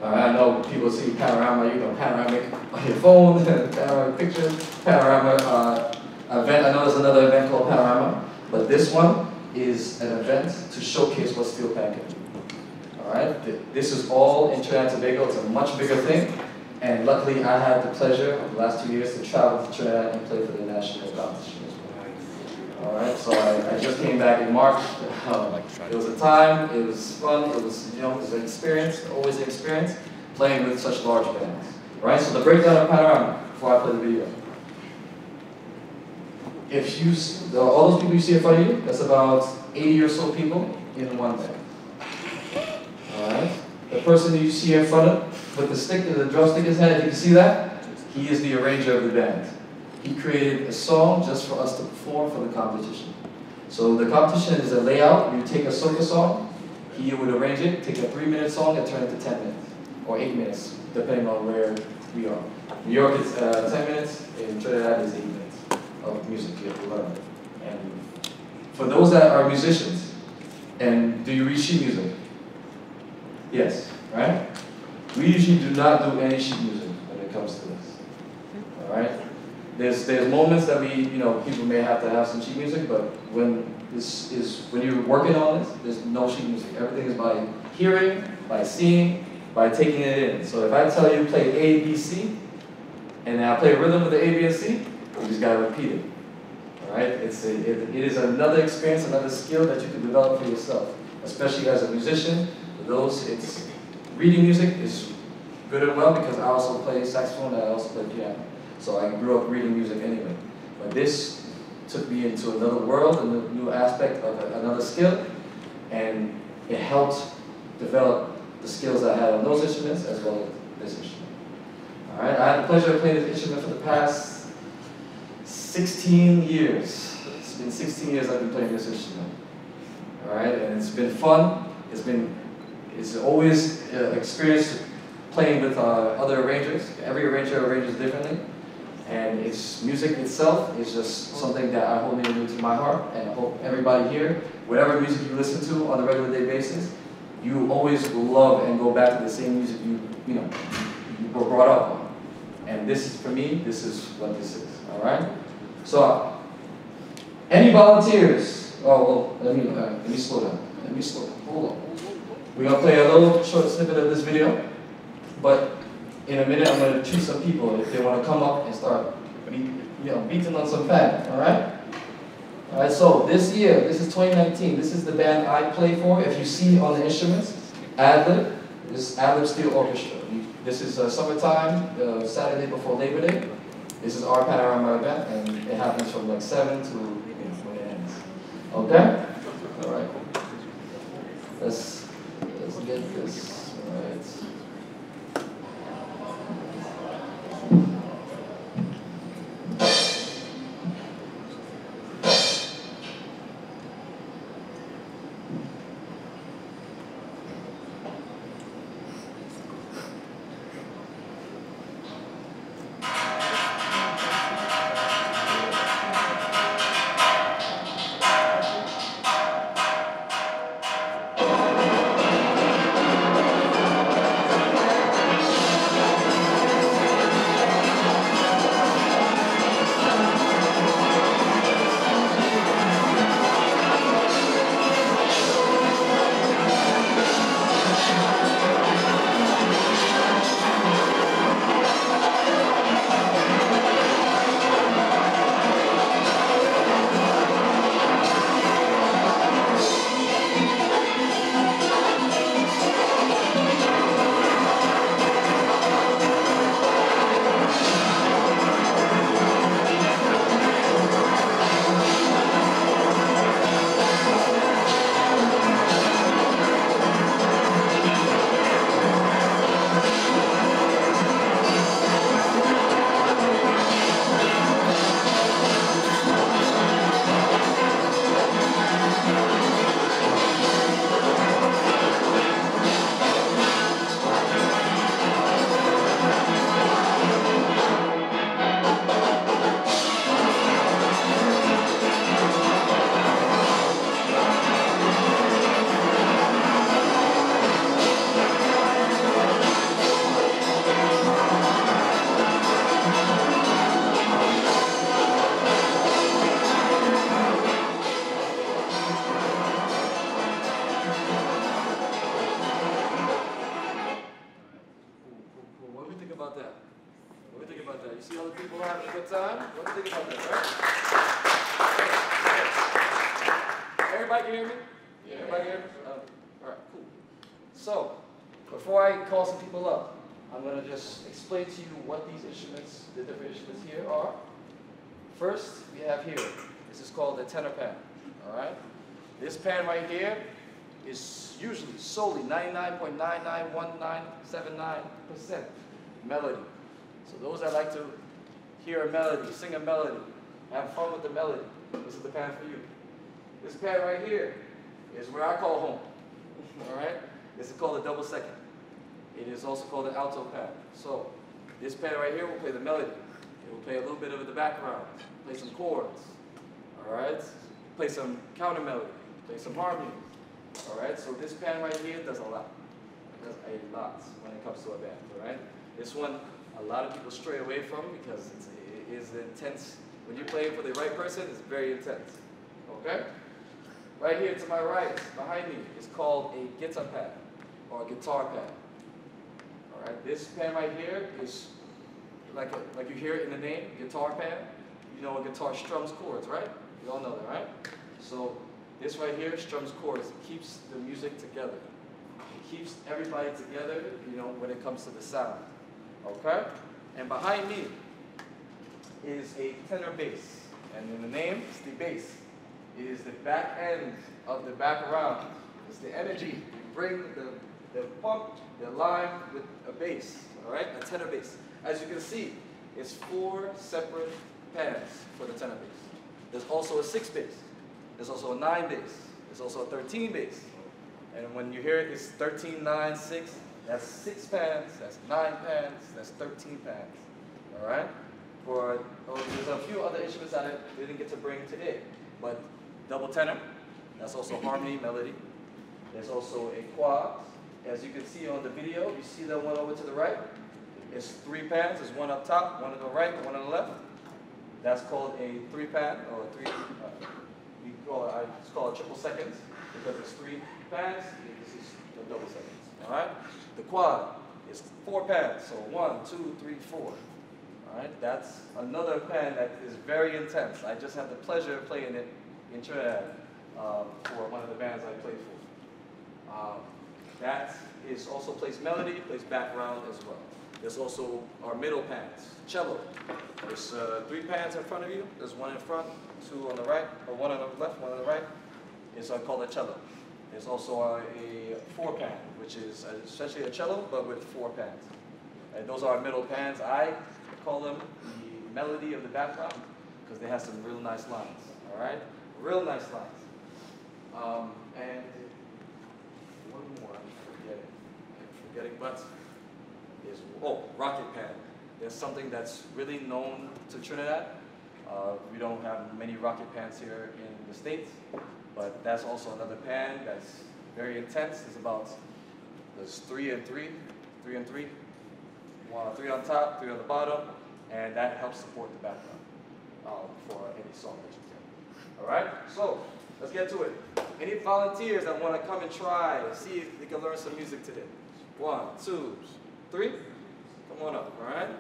I know people see panorama, you know, panoramic on your phone, panoramic pictures, panorama event. I know there's another event called Panorama, but this one is an event to showcase what steel pan can do. Alright, this is all in Trinidad and Tobago. It's a much bigger thing, and luckily I had the pleasure of the last 2 years to travel to Trinidad and play for the national competition as well. Alright, so I just came back in March. It was a time, it was fun, it was, you know, it was an experience, always an experience, playing with such large bands. Alright, so the breakdown of Panorama, before I play the video. If you, all those people you see in front of you, that's about 80 or so people in one band. Alright, the person that you see in front of, with the stick, the drumstick in his hand, if you can see that, he is the arranger of the band. He created a song just for us to perform for the competition. So the competition is a layout. You take a soca song, he would arrange it, take a 3-minute song and turn it to 10 minutes, or 8 minutes, depending on where we are. New York is 10 minutes, in Trinidad is 8 minutes of music you have to learn. And for those that are musicians, and do you read sheet music? Yes, right? We usually do not do any sheet music when it comes to this. Alright? There's moments that we, you know, people may have to have some sheet music, but when you're working on this, there's no sheet music. Everything is by hearing, by seeing, by taking it in. So if I tell you play A, B, C, and then I play a rhythm with the A, B, and C, you just gotta repeat it. Alright? It is another experience, another skill that you can develop for yourself, especially as a musician. For those, reading music is good and well because I also play saxophone and I also play piano. So I grew up reading music anyway. But this took me into another world, a new aspect of another skill, and it helped develop the skills I had on those instruments as well as this instrument. Alright, I had the pleasure of playing this instrument for the past 16 years. It's been 16 years I've been playing this instrument. Alright, and it's been fun. It's always an experience playing with other arrangers. Every arranger arranges differently. And its music itself is just something that I hold near to my heart, and I hope everybody here, whatever music you listen to on a regular day basis, you always love and go back to the same music you were brought up on. And this is, for me, this is what this is, all right? So, any volunteers? Oh, well, let me slow down. Let me slow down. Hold on. We're gonna play a little short snippet of this video, but in a minute, I'm going to choose some people if they want to come up and start beating on some fan, all right? All right, so this year, this is 2019, this is the band I play for. If you see on the instruments, Adlib, this is Adlib Steel Orchestra. This is summertime, Saturday before Labor Day. This is our Panorama event, and it happens from like 7 to when it ends. Okay? All right. Let's get this, all right. that? You see other people having a good time? What do you think about that, right? Everybody can hear me? Yeah. Everybody hear me? All right, cool. So, before I call some people up, I'm going to just explain to you what these instruments, the different instruments here are. First, we have here, this is called the tenor pan, all right? This pan right here is usually solely 99.991979% melody. So those that like to hear a melody, sing a melody, have fun with the melody, this is the pan for you. This pan right here is where I call home, all right? This is called a double second. It is also called an alto pan. So this pan right here will play the melody. It will play a little bit of the background, play some chords, all right? Play some counter melody, play some harmony, all right? So this pan right here does a lot. It does a lot when it comes to a band, all right? This one, a lot of people stray away from because it is intense. When you're playing for the right person, it's very intense, okay? Right here to my right, behind me, is called a guitar pan or a guitar pan. All right, this pan right here is like you hear it in the name, guitar pan. You know a guitar strums chords, right? You all know that, right? So this right here strums chords. It keeps the music together. It keeps everybody together, you know, when it comes to the sound. Okay? And behind me is a tenor bass. And in the name, it's the bass. It is the back end of the background. It's the energy. You bring the pump, the line with a bass, all right? A tenor bass. As you can see, it's 4 separate pans for the tenor bass. There's also a 6 bass. There's also a 9 bass. There's also a 13 bass. And when you hear it, it's 13, 9, 6. That's 6 pans, that's 9 pans, that's 13 pans, all right? There's a few other instruments that I didn't get to bring today, but double tenor, that's also harmony, melody. There's also a quad. As you can see on the video, you see that one over to the right? It's 3 pans, there's one up top, one on the right, and one on the left. That's called a 3 pan, or a 3, it's called triple seconds, because it's 3 pans, this is the double seconds, all right? The quad is 4 pans, so 1, 2, 3, 4. All right, that's another pan that is very intense. I just had the pleasure of playing it in Trinidad for one of the bands I played for. That is also plays melody, plays background as well. There's also our middle pans, cello. There's 3 pans in front of you. There's 1 in front, 2 on the right, or 1 on the left, 1 on the right. It's called a cello. There's also a 4 pan, which is essentially a cello, but with 4 pans. And those are our middle pans. I call them the melody of the background because they have some real nice lines, all right? Real nice lines. And one more, I'm forgetting, but is, rocket pan. There's something that's really known to Trinidad. We don't have many rocket pans here in the States, but that's also another pan that's very intense. It's about, there's 3 and 3, 3 and 3. 3 on top, 3 on the bottom, and that helps support the background for any song that you play. All right, so let's get to it. Any volunteers that want to come and try and see if they can learn some music today? 1, 2, 3. Come on up, all right?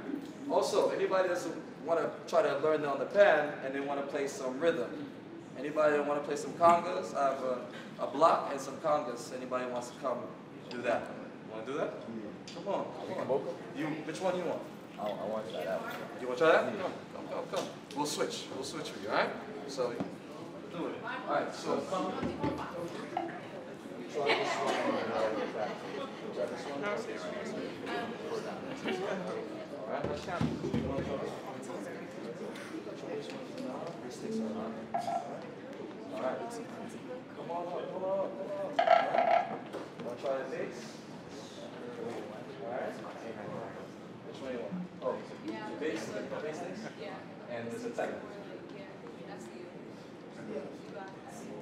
Also, anybody that want to try to learn on the pan and they want to play some rhythm. Anybody that want to play some congas? I have a block and some congas. Anybody wants to come do that? You want to do that? Come on, come on. Which one do you want? I want to try that. You want to try that? Come. We'll switch for you, all right? So, do it. All right, so come. Try this one. Try this one. All right, let's try this one. These sticks are on. All right. Come on up. All right. Want to try the bass? Alright. Which one do you want? Oh, the bass sticks? Yeah. And there's a technical. Yeah, that's you.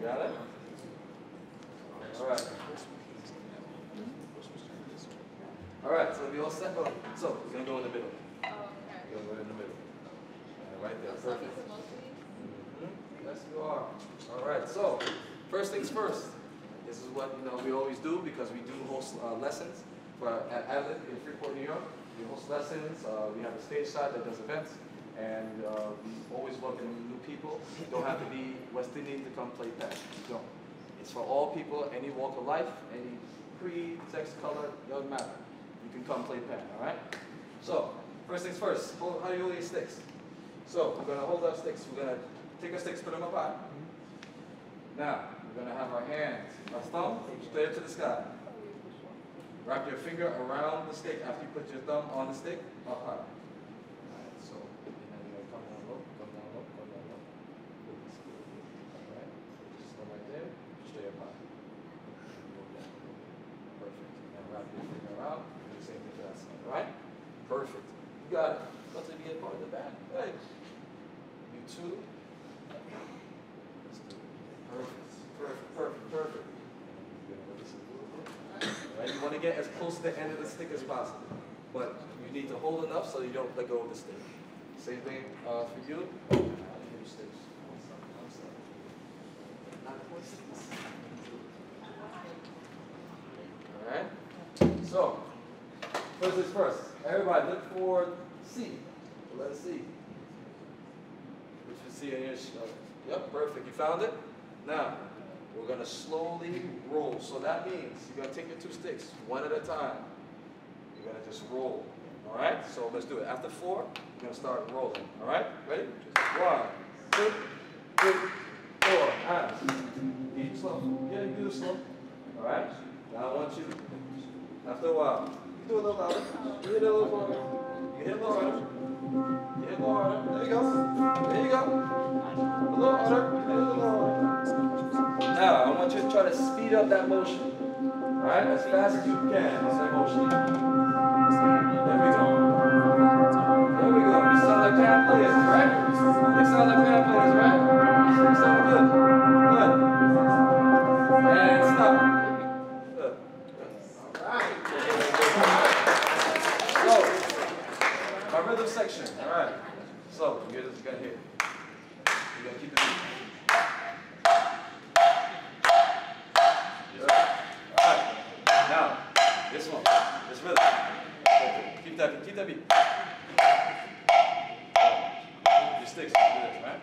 Got it? Alright. Alright, so we all set up. So, we're going to go in the middle. Oh, okay. We're going to go in the middle. Right there, perfect. Yes, you are. Alright, so, first things first. This is what we always do because we do host lessons at Adelphi in Freeport, New York. We host lessons. We have a stage side that does events. And we always welcome new people. You don't have to be West Indian to come play pen. You don't. It's for all people, any walk of life, any creed, sex, color, doesn't matter. You can come play pen, all right? So, first things first, how do you hold your sticks? So, we're going to hold our sticks. We're going to take our sticks, put them up high. Now, we're going to have our hands, our thumb, straight up to the sky. Wrap your finger around the stick after you put your thumb on the stick, up high. All right, so, and then you're going to come down low, come down low, come down low. All right, so just go right there, straight up high. Perfect. Now wrap your finger around, do the same thing for that side, all right? Perfect. You got it. Let's be a part of the band. Hey. You too. Let's do it. Perfect. Perfect. Perfect. Perfect. All right. You want to get as close to the end of the stick as possible, but you need to hold enough so you don't let go of the stick. Same thing for you. Sticks. All right. So, first things first. Everybody, look for C. The letter C. Which you see in your show. Yep, perfect. You found it? Now, we're going to slowly roll. So that means you're going to take your two sticks, one at a time. You're going to just roll. All right? So let's do it. After 4, you're going to start rolling. All right? Ready? 1, 2, 3, 4. And keep it slow. Yeah, you do it slow. All right? Now I want you, after a while, you do a little louder. You hit a little harder. You hit a little harder. You hit a little harder. There you go. There you go. A little harder. You hit a little harder. Now, I want you to try to speed up that motion. Alright? As fast as you can. That's that motion. There we go. There we go. You sound like band players, right? You sound like band players, right? You sound good. Good. And stop. So, our rhythm section, all right. So, you're just gonna hit. You're gonna keep it. Good. All right. Now, this one, this rhythm. Okay. Keep that beat. Your sticks, do this, right?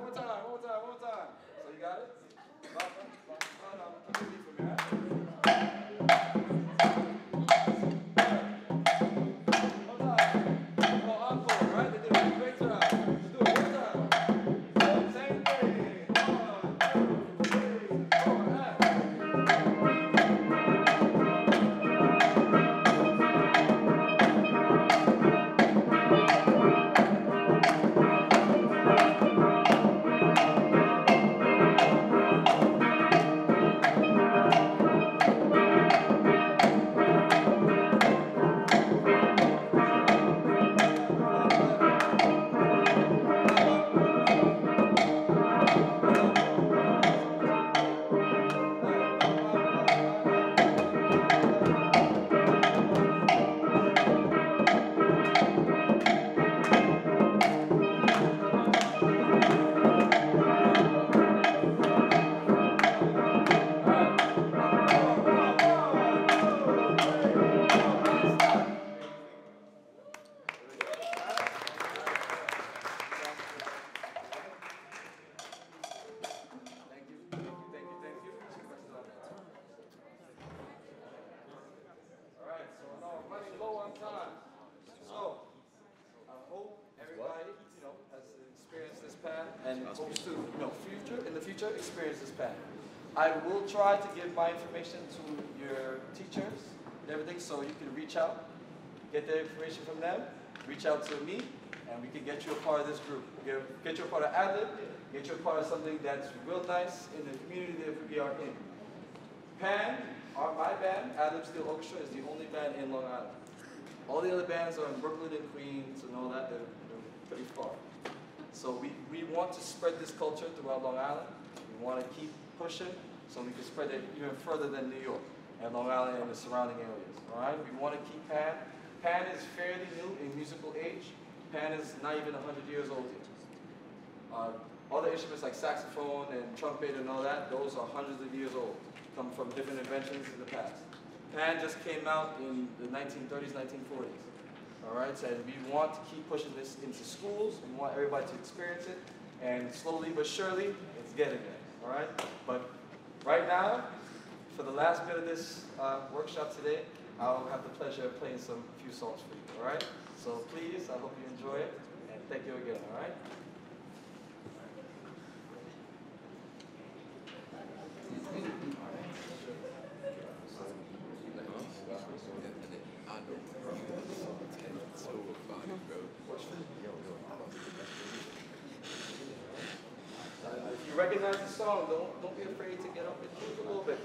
more time. So you got it? Keep it from here. Experience this path. I will try to give my information to your teachers and everything, so you can reach out, get the information from them, reach out to me, and we can get you a part of this group. Get you a part of Ad-Lib, get you a part of something that's real nice in the community that we are in. PAN, my band, Ad-Lib Steel Orchestra, is the only band in Long Island. All the other bands are in Brooklyn and Queens and all that, they're pretty far. So we want to spread this culture throughout Long Island. We want to keep pushing so we can spread it even further than New York and Long Island and the surrounding areas. All right? We want to keep PAN. PAN is fairly new in musical age. PAN is not even 100 years old yet. Other instruments like saxophone and trumpet and all that, those are hundreds of years old, come from different inventions in the past. PAN just came out in the 1930s, 1940s. All right, so we want to keep pushing this into schools. We want everybody to experience it, and slowly but surely, it's getting there. All right, but right now, for the last bit of this workshop today, I'll have the pleasure of playing some few songs for you. All right, so please, I hope you enjoy it, and thank you again. All right. If you recognize the song, don't be afraid to get up and move a little bit.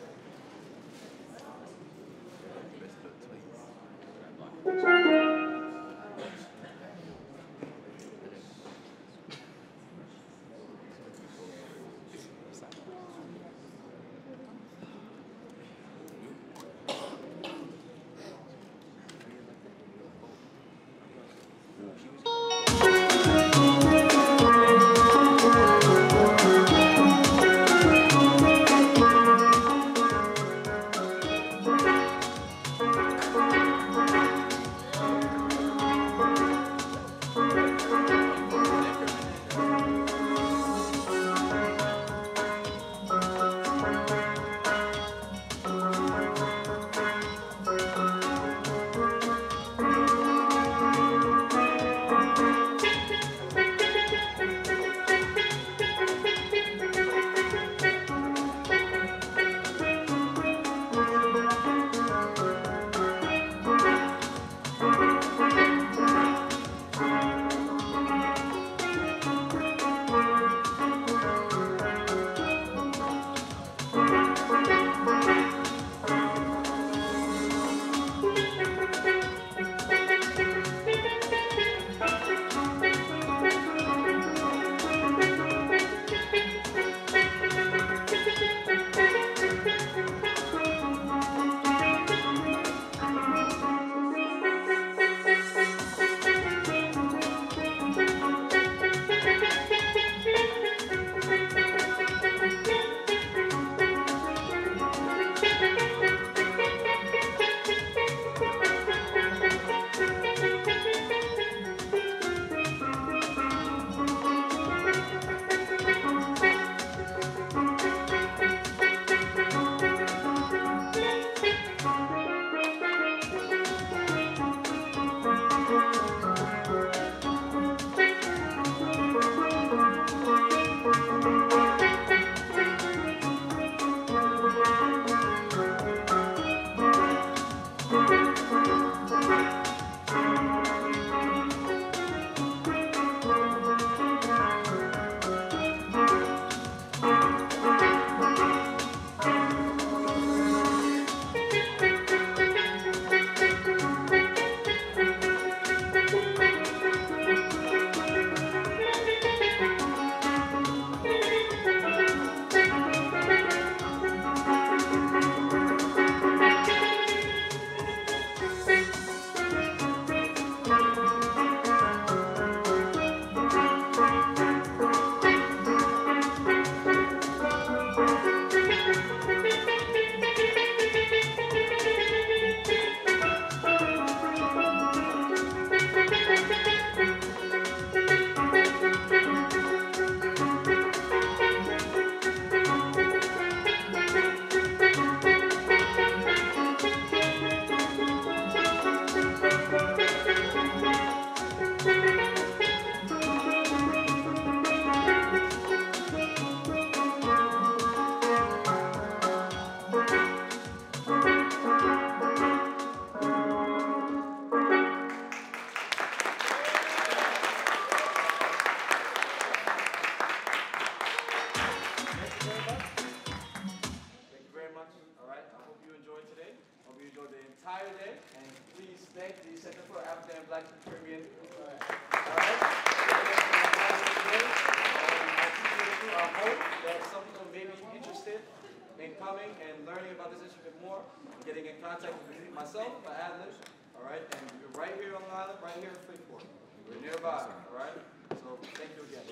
getting in contact with myself by Ad-lib, all right? And you're right here on the island, right here in Freeport. We're nearby, all right? So thank you again.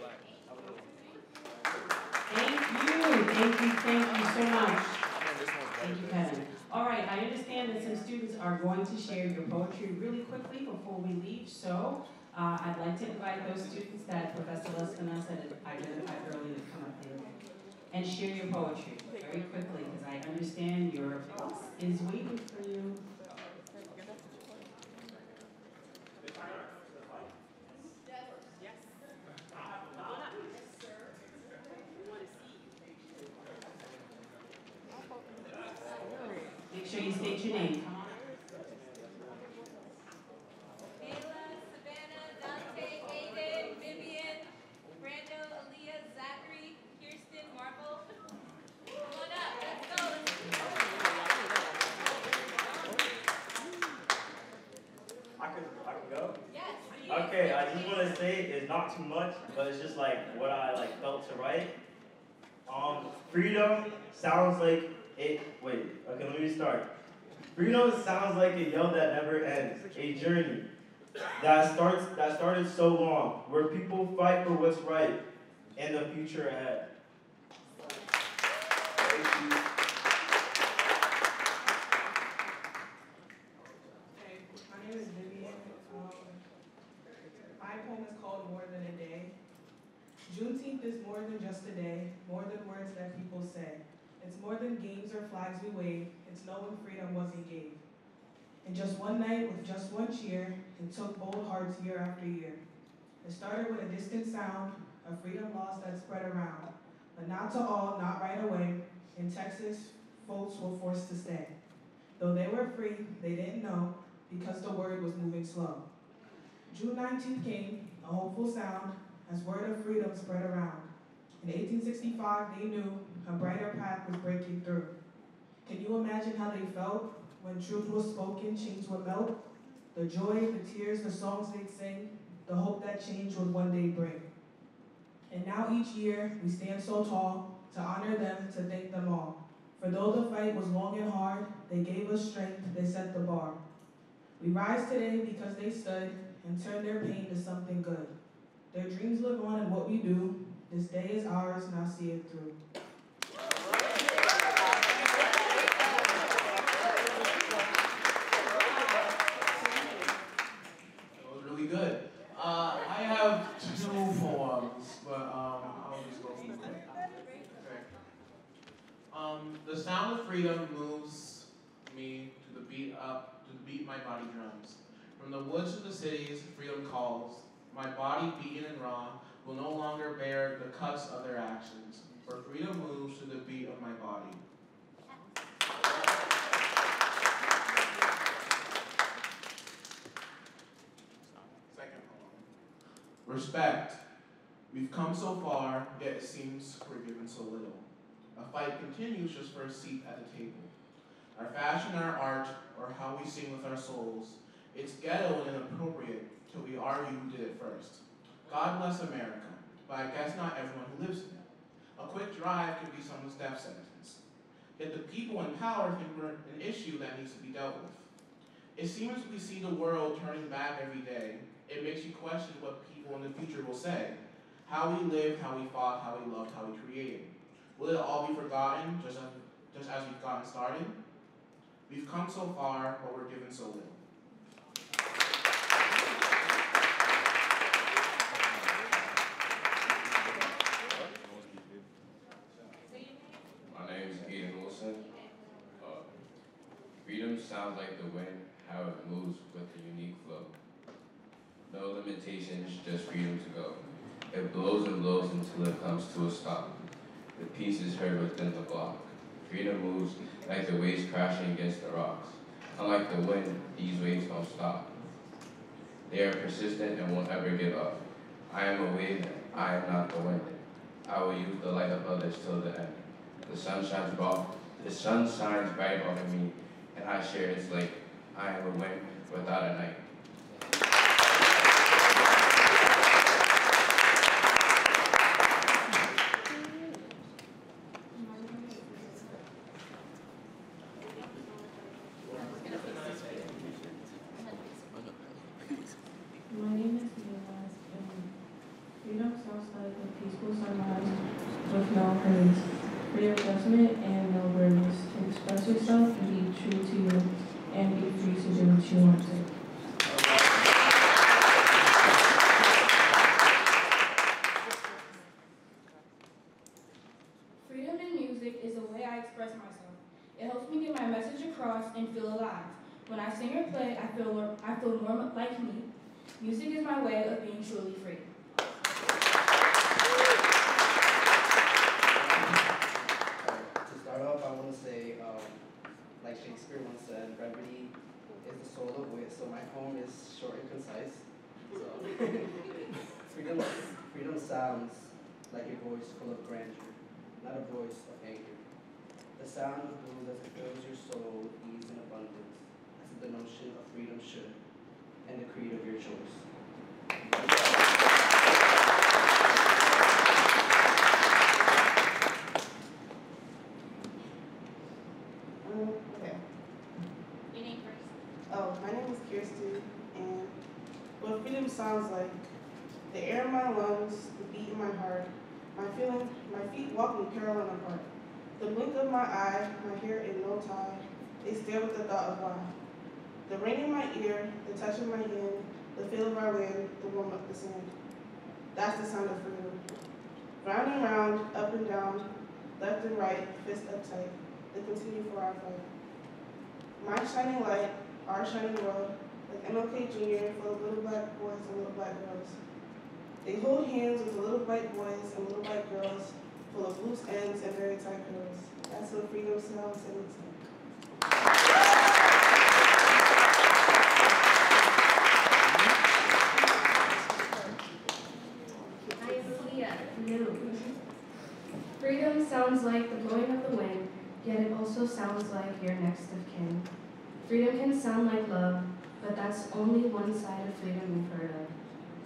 Have a good one. Thank you so much. Thank you, Kevin. All right, I understand that some students are going to share your poetry really quickly before we leave, so I'd like to invite those students that Professor Lespinasse had identified earlier to come up here and share your poetry very quickly, because I understand your boss is waiting for you. Make sure you state your name. Come on. Ayla, Savannah, Dante, Aiden, Vivian, Brando, Aaliyah, Zachary, Kirsten, Marvel. Come on up, let's go. I can go? Yes. Okay, I just want to say it's not too much, but it's just like what I felt to write. Freedom sounds like it. Wait. Okay, let me start. Freedom sounds like a yell that never ends, a journey that started so long, where people fight for what's right and the future ahead. Hey, my name is Vivian. My poem is called More Than a Day. Juneteenth is more than just a day, more than words that people say. It's more than games or flags we wave, it's knowing freedom wasn't gave. In just one night with just one cheer, it took bold hearts year after year. It started with a distant sound, a freedom lost that spread around. But not to all, not right away. In Texas, folks were forced to stay. Though they were free, they didn't know, because the word was moving slow. June 19th came, a hopeful sound, as word of freedom spread around. In 1865, they knew a brighter path was breaking through. Can you imagine how they felt when truth was spoken, chains would melt? The joy, the tears, the songs they'd sing, the hope that change would one day bring. And now each year, we stand so tall to honor them, to thank them all. For though the fight was long and hard, they gave us strength, they set the bar. We rise today because they stood and turned their pain to something good. Their dreams live on in what we do. This day is ours, now see it through. That was really good. I have two poems, but I'll just go from quick. Okay. The sound of freedom moves me to the beat my body drums. From the woods to the cities, freedom calls. My body, beaten and raw, will no longer bear the cuts of their actions, for freedom moves to the beat of my body. Second poem. Respect. We've come so far, yet it seems we're given so little. A fight continues just for a seat at the table. Our fashion, our art, or how we sing with our souls, it's ghetto and inappropriate till we argue who did it first. God bless America, but I guess not everyone who lives in it. A quick drive can be someone's death sentence. Yet the people in power think we're an issue that needs to be dealt with. It seems we see the world turning back every day. It makes you question what people in the future will say. How we lived, how we fought, how we loved, how we created. Will it all be forgotten just as we've gotten started? We've come so far, but we're given so little. My name is Aiden Wilson. Freedom sounds like the wind, how it moves with a unique flow. No limitations, just freedom to go. It blows and blows until it comes to a stop. The peace is heard within the block. Freedom moves like the waves crashing against the rocks. Unlike the wind, these waves don't stop. They are persistent and won't ever give up. I am a wave, I am not the wind. I will use the light of others till the end. The sun shines bright over me, and I share its light. I am a wind without a night. is free of judgment and no burdens to express yourself and be true to you and be free to do what you want to. Freedom in music is the way I express myself. It helps me get my message across and feel alive. When I sing or play, I feel more like me. Music is my way of being truly free. To start off, I want to say, like Shakespeare once said, brevity is the soul of wit, so my poem is short and concise. So, freedom sounds like a voice full of grandeur, not a voice of anger. The sound of blues as it fills your soul with ease and abundance, as the notion of freedom should, and the creed of your choice. Okay. Your name first. Oh, my name is Kirsten, and what freedom sounds like: the air in my lungs, the beat in my heart, my feet walking parallel apart. The blink of my eye, my hair in no tie, they stare with the thought of why. The ring in my ear, the touch of my hand, the feel of our land, the warm of the sand. That's the sound of freedom. Round and round, up and down, left and right, fist up tight, they continue for our fight. My shining light, our shining world, like MLK Jr., full of little black boys and little black girls. They hold hands with the little white boys and little white girls, full of loose ends and very tight curls. That's what freedom sounds and looks like. I am Leah. New. Freedom sounds like the blowing of the wind, yet it also sounds like your next of kin. Freedom can sound like love, but that's only one side of freedom we've heard of.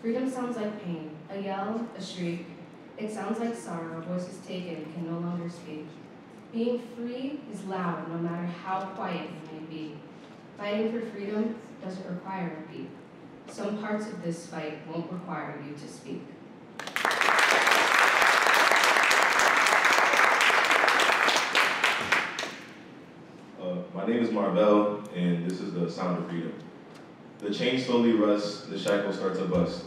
Freedom sounds like pain, a yell, a shriek. It sounds like sorrow, voices taken, can no longer speak. Being free is loud, no matter how quiet it may be. Fighting for freedom doesn't require a beat. Some parts of this fight won't require you to speak. My name is Marvell, and this is the sound of freedom. The chain slowly rusts, the shackles start to bust.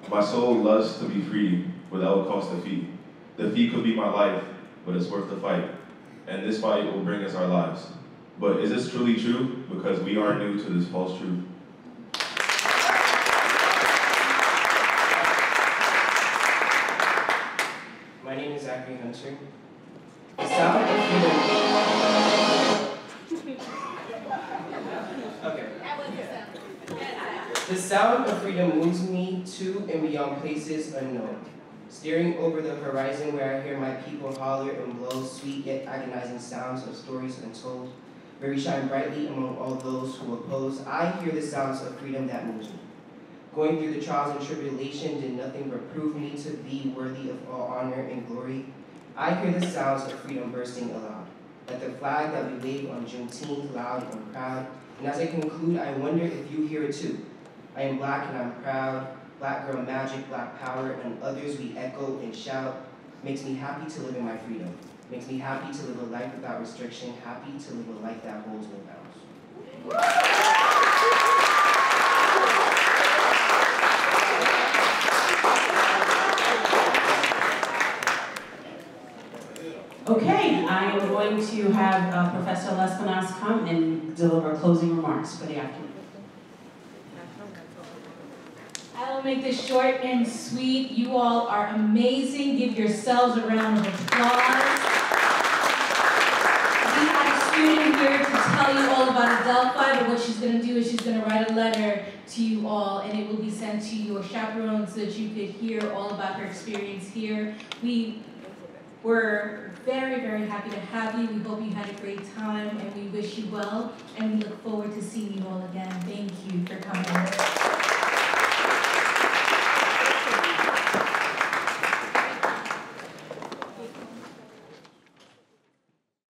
My soul lusts to be free, but that will cost a fee. The fee could be my life, but it's worth the fight. And this fight will bring us our lives. But is this truly true? Because we are new to this false truth. My name is Zachary Hunter. The sound of freedom. Okay. The sound of freedom moves me to and beyond places unknown. Steering over the horizon where I hear my people holler and blow sweet yet agonizing sounds of stories untold, where we shine brightly among all those who oppose, I hear the sounds of freedom that moves me. Going through the trials and tribulation did nothing but prove me to be worthy of all honor and glory. I hear the sounds of freedom bursting aloud, like the flag that we wave on Juneteenth, loud and proud. And as I conclude, I wonder if you hear it too. I am black and I'm proud. Black girl magic, black power, and others we echo and shout. Makes me happy to live in my freedom. Makes me happy to live a life without restriction, happy to live a life that holds no bounds. Okay, I am going to have Professor Lespinasse come and deliver closing remarks for the afternoon. I will make this short and sweet. You all are amazing. Give yourselves a round of applause. We have a student here to tell you all about Adelphi, but what she's going to do is she's going to write a letter to you all, and it will be sent to your chaperone so that you could hear all about her experience here. We're very, very happy to have you. We hope you had a great time, and we wish you well, and we look forward to seeing you all again. Thank you for coming.